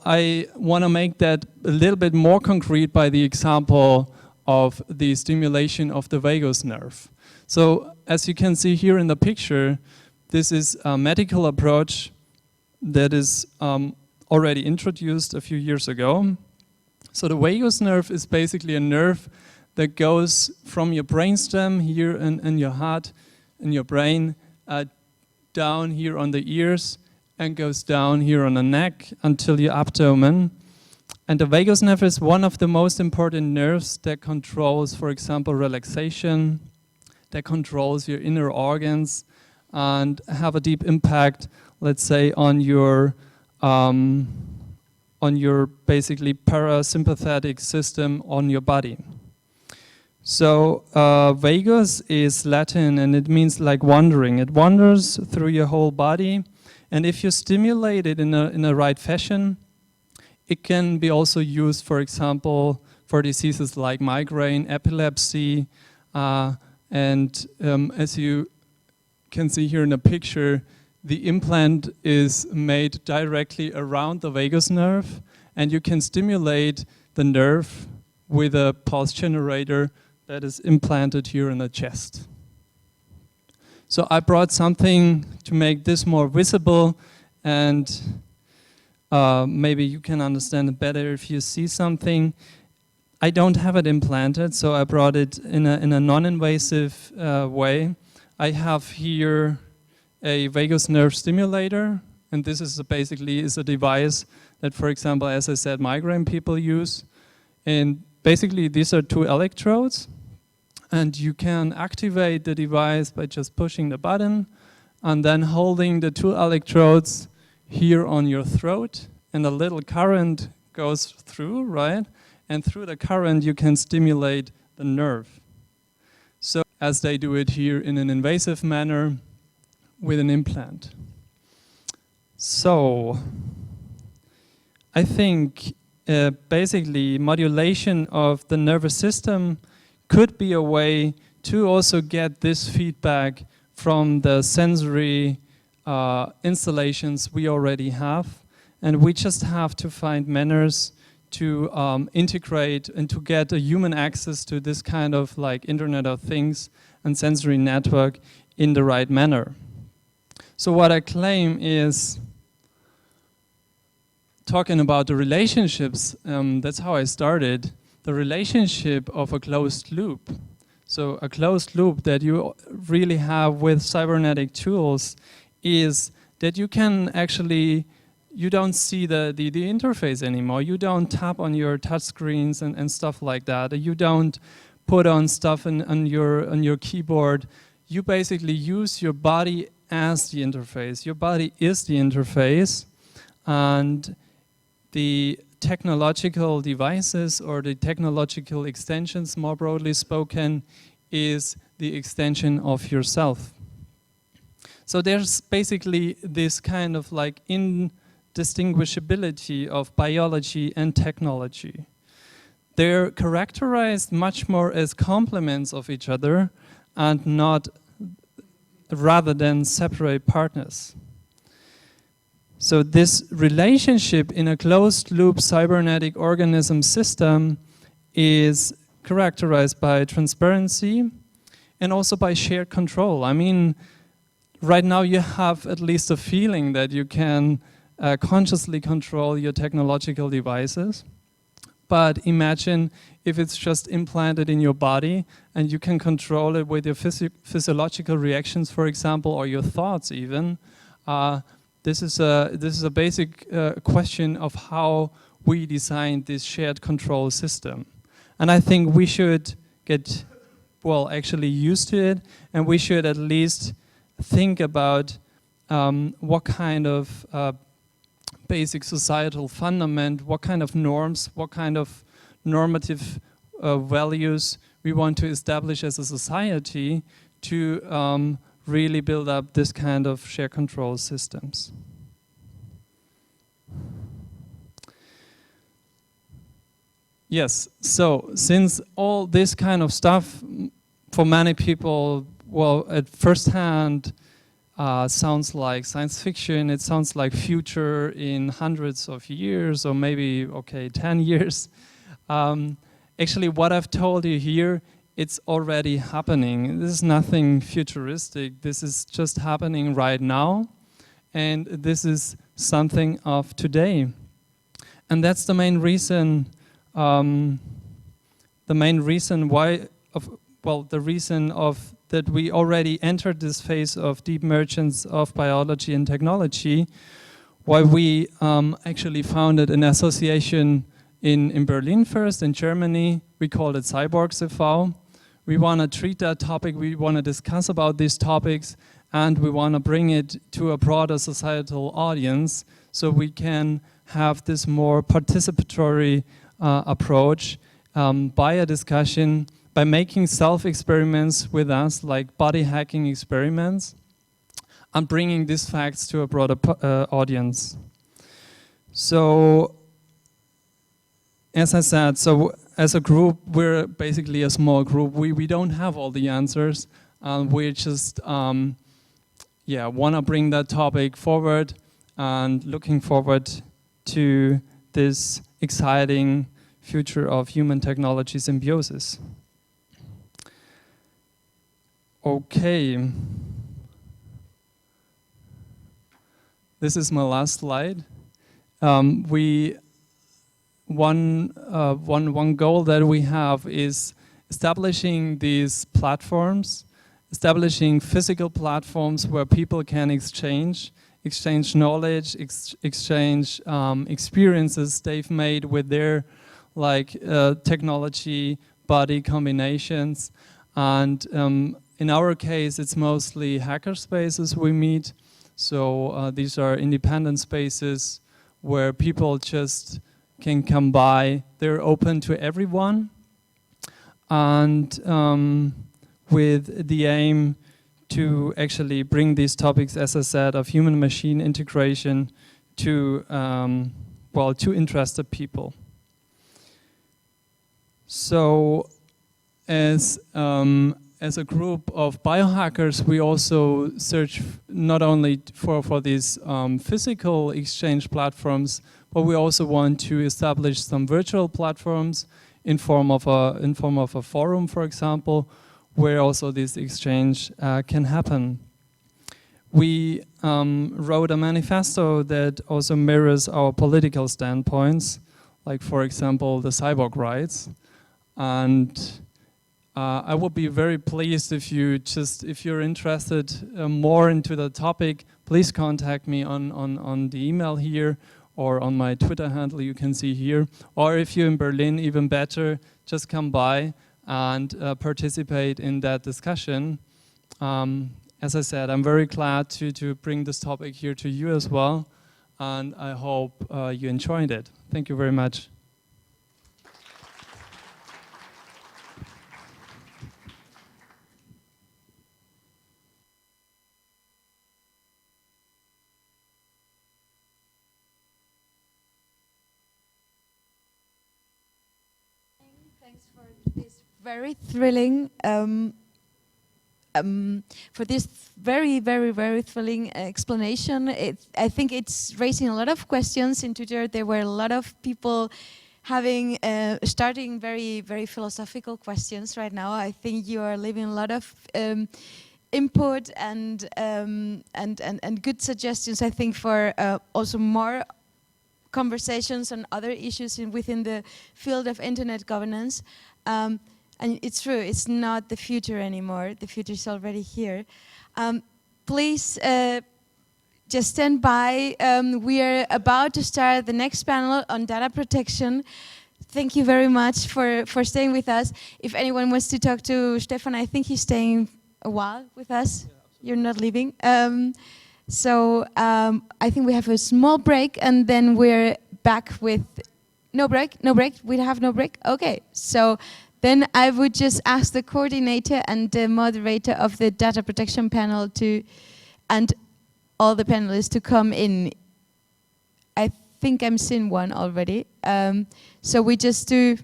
I want to make that a little bit more concrete by the example of the stimulation of the vagus nerve. So as you can see here in the picture, this is a medical approach that is already introduced a few years ago. So the vagus nerve is basically a nerve that goes from your brainstem here in your heart, in your brain, down here on the ears, and goes down here on the neck until your abdomen. And the vagus nerve is one of the most important nerves that controls, for example, relaxation, that controls your inner organs, and have a deep impact, let's say, on your basically parasympathetic system on your body. So vagus is Latin, and it means like wandering. It wanders through your whole body, and if you stimulate it in a right fashion, it can be also used, for example, for diseases like migraine, epilepsy, and as you can see here in the picture, the implant is made directly around the vagus nerve, and you can stimulate the nerve with a pulse generator that is implanted here in the chest. So I brought something to make this more visible, and maybe you can understand it better if you see something. I don't have it implanted, so I brought it in a non-invasive way. I have here a vagus nerve stimulator, and this is basically a device that, for example, as I said, migraine people use. And basically these are 2 electrodes, and you can activate the device by just pushing the button and then holding the 2 electrodes here on your throat, and a little current goes through, right? And through the current you can stimulate the nerve. So as they do it here in an invasive manner with an implant. So I think basically modulation of the nervous system could be a way to also get this feedback from the sensory installations we already have, and we just have to find manners to integrate and to get a human access to this kind of like Internet of Things and sensory network in the right manner. So what I claim is, talking about the relationships, that's how I started, the relationship of a closed loop. So a closed loop that you really have with cybernetic tools is that you can actually, you don't see the interface anymore. You don't tap on your touch screens and stuff like that. You don't put on stuff on your keyboard. You basically use your body as the interface. Your body is the interface, and the technological devices or the technological extensions, more broadly spoken, is the extension of yourself. So there's basically this kind of like indistinguishability of biology and technology. They're characterized much more as complements of each other and not rather than separate partners. So this relationship in a closed loop cybernetic organism system is characterized by transparency and also by shared control. I mean, right now you have at least a feeling that you can consciously control your technological devices. But imagine if it's just implanted in your body and you can control it with your physiological reactions, for example, or your thoughts even. This is a basic question of how we designed this shared control system. And I think we should get, well, actually used to it, and we should at least think about what kind of basic societal fundament, what kind of norms, what kind of normative values we want to establish as a society to really build up this kind of shared control systems. Yes, so since all this kind of stuff for many people, well, at first hand sounds like science fiction, it sounds like future in hundreds of years or maybe, okay, 10 years. actually what I've told you here, it's already happening. This is nothing futuristic. This is just happening right now. And this is something of today. And that's the main reason, that we already entered this phase of deep mergence of biology and technology, why we actually founded an association in Berlin first, in Germany. We called it Cyborgs e.V. We want to treat that topic, we want to discuss about these topics, and we want to bring it to a broader societal audience so we can have this more participatory approach by a discussion, by making self-experiments with us, like body hacking experiments, and bringing these facts to a broader audience. So, as I said, so as a group, we're basically a small group. We don't have all the answers. We just want to bring that topic forward and looking forward to this exciting future of human-technology symbiosis. Okay. This is my last slide. One goal that we have is establishing these platforms, establishing physical platforms where people can exchange knowledge, exchange experiences they've made with their technology body combinations. And in our case, it's mostly hacker spaces we meet. So these are independent spaces where people just can come by. They're open to everyone. And with the aim to actually bring these topics, as I said, of human-machine integration to, to interested people. So as a group of biohackers, we also search not only for these physical exchange platforms, but we also want to establish some virtual platforms in form of a forum, for example, where also this exchange can happen. We wrote a manifesto that also mirrors our political standpoints, like for example the cyborg rights. And I would be very pleased if you're interested more into the topic, please contact me on the email here or on my Twitter handle you can see here. Or if you're in Berlin, even better, just come by and participate in that discussion. As I said, I'm very glad to bring this topic here to you as well, and I hope you enjoyed it. Thank you very much. Thanks for this very thrilling, very thrilling explanation. I think it's raising a lot of questions in Twitter. There were a lot of people having starting very philosophical questions right now. I think you are leaving a lot of input and good suggestions. I think for also more conversations on other issues within the field of internet governance. And it's true, it's not the future anymore. The future is already here. Please just stand by. We are about to start the next panel on data protection. Thank you very much for staying with us. If anyone wants to talk to Stefan, I think he's staying a while with us. Yeah, you're not leaving. So I think we have a small break and then we're back with no break, we have no break. Okay, so then I would just ask the coordinator and the moderator of the data protection panel and all the panelists to come in. I think I'm seeing one already. So we just do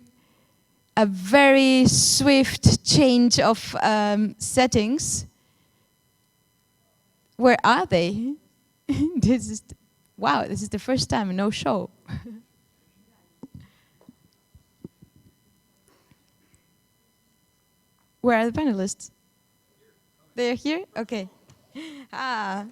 a very swift change of settings. Where are they? Wow, this is the first time, no show. Where are the panelists? They're here? Okay. Ah.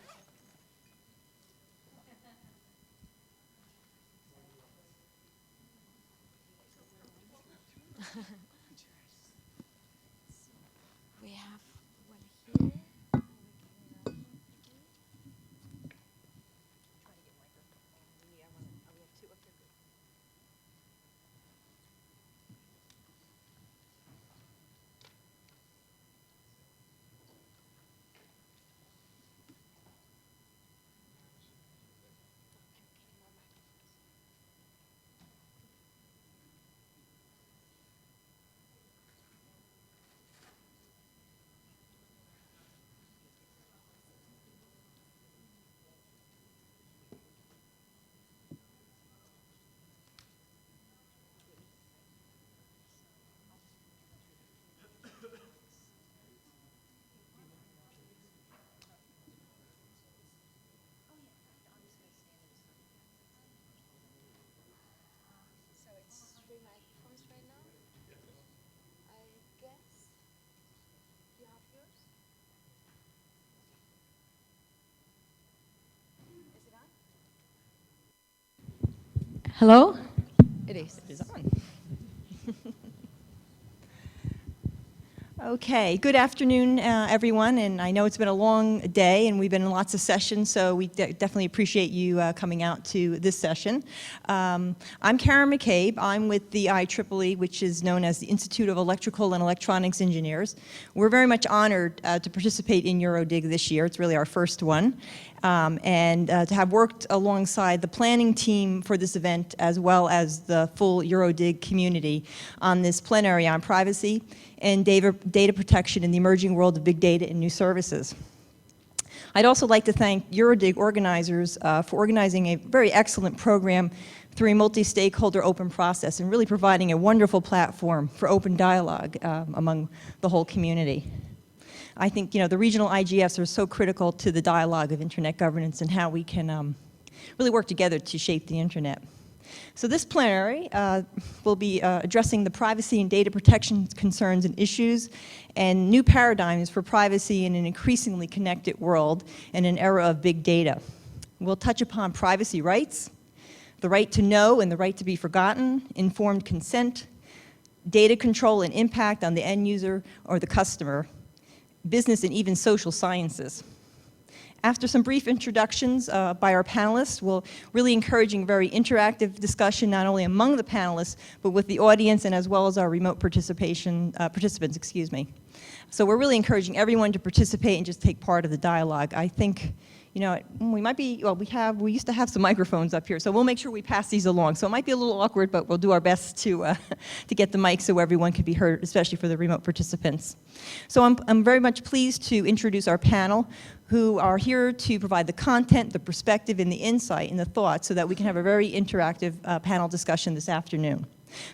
We have one here. Hello? It is on. Okay, good afternoon, everyone. And I know it's been a long day and we've been in lots of sessions, so we definitely appreciate you coming out to this session. I'm Karen McCabe. I'm with the IEEE, which is known as the Institute of Electrical and Electronics Engineers. We're very much honored to participate in EuroDIG this year. It's really our first one. And to have worked alongside the planning team for this event, as well as the full EuroDIG community on this plenary on privacy and data protection in the emerging world of big data and new services. I'd also like to thank EuroDIG organizers for organizing a very excellent program through a multi-stakeholder open process and really providing a wonderful platform for open dialogue among the whole community. I think, you know, the regional IGFs are so critical to the dialogue of internet governance and how we can really work together to shape the internet. So this plenary will be addressing the privacy and data protection concerns and issues and new paradigms for privacy in an increasingly connected world in an era of big data. We'll touch upon privacy rights, the right to know and the right to be forgotten, informed consent, data control and impact on the end user or the customer, business and even social sciences. After some brief introductions by our panelists, we'll really encouraging very interactive discussion not only among the panelists, but with the audience and as well as our remote participants, excuse me. So we're really encouraging everyone to participate and just take part of the dialogue. I think, you know, we might be, well, we used to have some microphones up here, so we'll make sure we pass these along. So it might be a little awkward, but we'll do our best to get the mic so everyone can be heard, especially for the remote participants. So I'm very much pleased to introduce our panel, who are here to provide the content, the perspective, and the insight and the thoughts so that we can have a very interactive panel discussion this afternoon.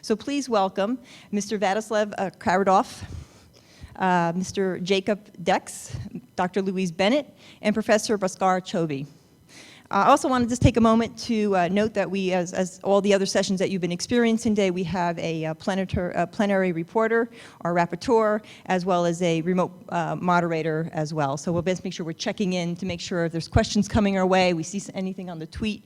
So please welcome Mr. Vladislav Krarodov, Mr. Jacob Dex, Dr. Louise Bennett, and Professor Bhaskar Chobi. I also want to just take a moment to note that we, as all the other sessions that you've been experiencing today, we have a plenary reporter, our rapporteur, as well as a remote moderator as well. So we'll best make sure we're checking in to make sure if there's questions coming our way, we see anything on the tweet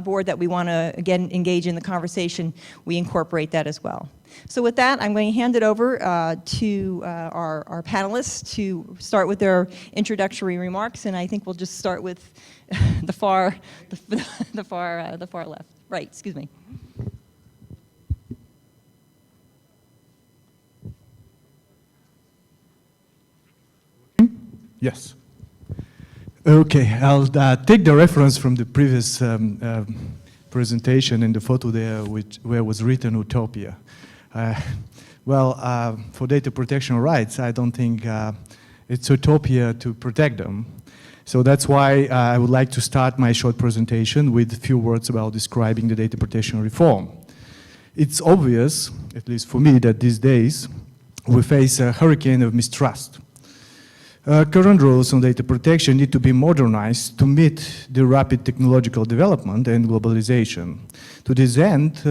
board that we want to, again, engage in the conversation, we incorporate that as well. So with that, I'm going to hand it over to our panelists to start with their introductory remarks, and I think we'll just start with the far left. Right, excuse me. Yes. Okay, I'll take the reference from the previous presentation in the photo there, where was written utopia. For data protection rights, I don't think it's utopia to protect them. So that's why I would like to start my short presentation with a few words about describing the data protection reform. It's obvious, at least for me, that these days we face a hurricane of mistrust. Current rules on data protection need to be modernized to meet the rapid technological development and globalization. To this end,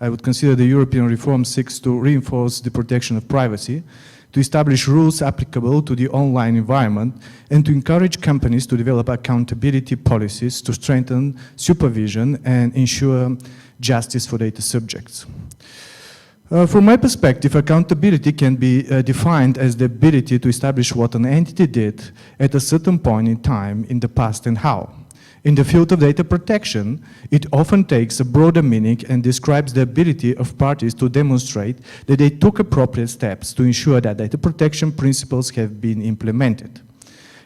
I would consider the European reform seeks to reinforce the protection of privacy, to establish rules applicable to the online environment, and to encourage companies to develop accountability policies to strengthen supervision and ensure justice for data subjects. From my perspective, accountability can be defined as the ability to establish what an entity did at a certain point in time in the past and how. In the field of data protection, it often takes a broader meaning and describes the ability of parties to demonstrate that they took appropriate steps to ensure that data protection principles have been implemented.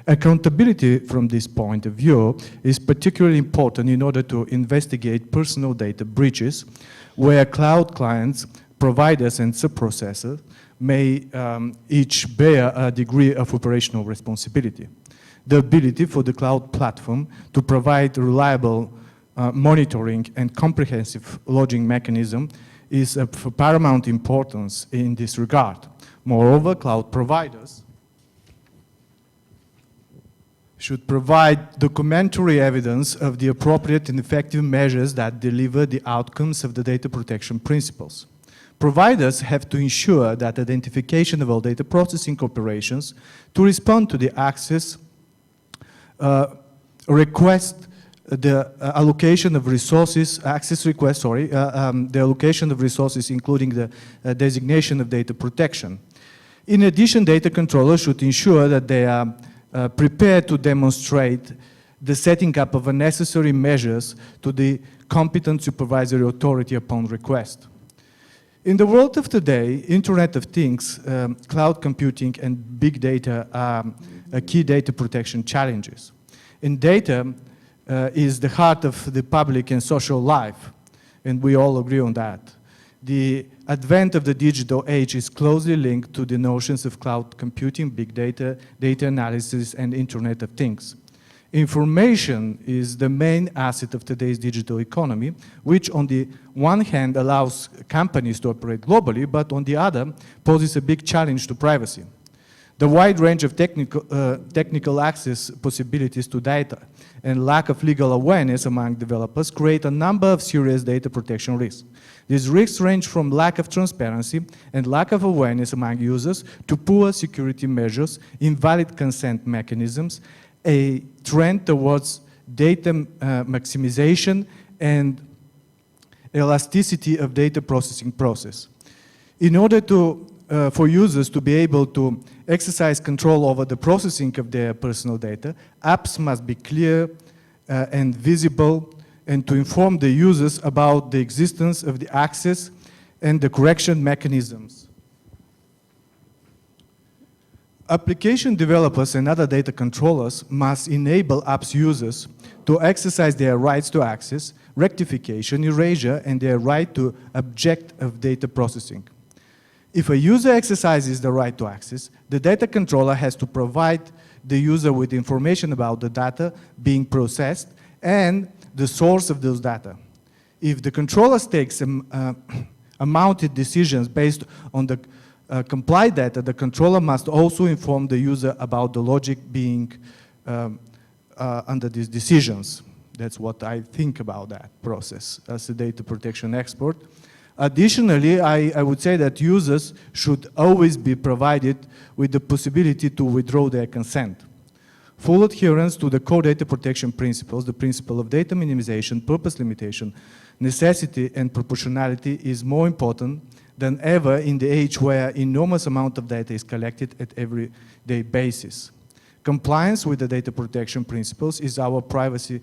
Accountability from this point of view is particularly important in order to investigate personal data breaches, where cloud clients, providers and sub-processors may each bear a degree of operational responsibility. The ability for the cloud platform to provide reliable monitoring and comprehensive logging mechanism is of paramount importance in this regard. Moreover, cloud providers should provide documentary evidence of the appropriate and effective measures that deliver the outcomes of the data protection principles. Providers have to ensure that identification of all data processing operations to respond to the access request, the allocation of resources, access request, the allocation of resources, including the designation of data protection. In addition, data controllers should ensure that they are prepared to demonstrate the setting up of necessary measures to the competent supervisory authority upon request. In the world of today, Internet of Things, cloud computing and big data are key data protection challenges. And data is the heart of the public and social life, and we all agree on that. The advent of the digital age is closely linked to the notions of cloud computing, big data, data analysis, and Internet of Things. Information is the main asset of today's digital economy, which on the one hand allows companies to operate globally, but on the other poses a big challenge to privacy. The wide range of technical access possibilities to data and lack of legal awareness among developers create a number of serious data protection risks. These risks range from lack of transparency and lack of awareness among users to poor security measures, invalid consent mechanisms, a trend towards data maximization and elasticity of data processing process. In order for users to be able to exercise control over the processing of their personal data, apps must be clear and visible, and to inform the users about the existence of the access and the correction mechanisms. Application developers and other data controllers must enable apps users to exercise their rights to access, rectification, erasure, and their right to object of data processing. If a user exercises the right to access, the data controller has to provide the user with information about the data being processed and the source of those data. If the controller takes mounted decisions based on the complied data, the controller must also inform the user about the logic being under these decisions. That's what I think about that process as a data protection expert. Additionally, I would say that users should always be provided with the possibility to withdraw their consent. Full adherence to the core data protection principles, the principle of data minimization, purpose limitation, necessity, and proportionality is more important than ever in the age where enormous amount of data is collected at everyday basis. Compliance with the data protection principles is our privacy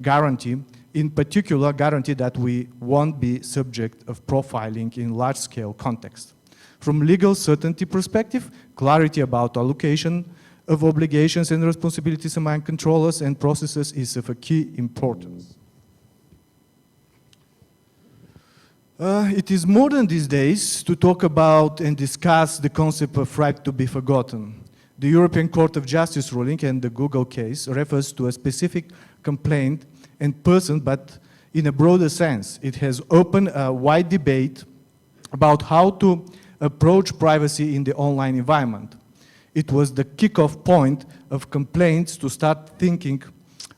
guarantee, in particular guarantee that we won't be subject of profiling in large-scale context. From legal certainty perspective, clarity about allocation of obligations and responsibilities among controllers and processors is of a key importance. It is modern these days to talk about and discuss the concept of right to be forgotten. The European Court of Justice ruling and the Google case refers to a specific complaint and person, but in a broader sense. It has opened a wide debate about how to approach privacy in the online environment. It was the kickoff point of complaints to start thinking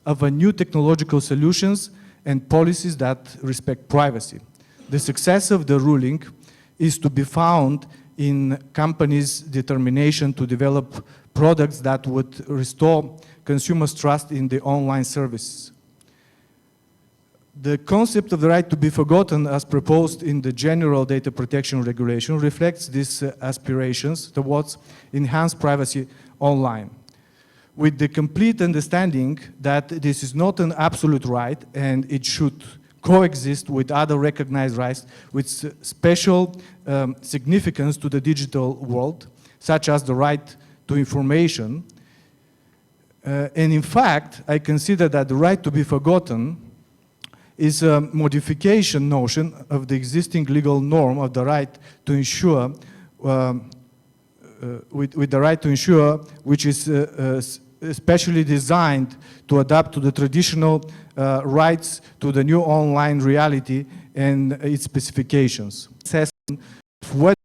of a new technological solutions and policies that respect privacy. The success of the ruling is to be found in companies' determination to develop products that would restore consumers' trust in the online services. The concept of the right to be forgotten as proposed in the General Data Protection Regulation reflects these aspirations towards enhanced privacy online, with the complete understanding that this is not an absolute right and it should coexist with other recognized rights with special significance to the digital world, such as the right to information. And in fact, I consider that the right to be forgotten is a modification notion of the existing legal norm of the right to ensure, with the right to ensure, which is especially designed to adapt to the traditional rights to the new online reality and its specifications. Assessment of whether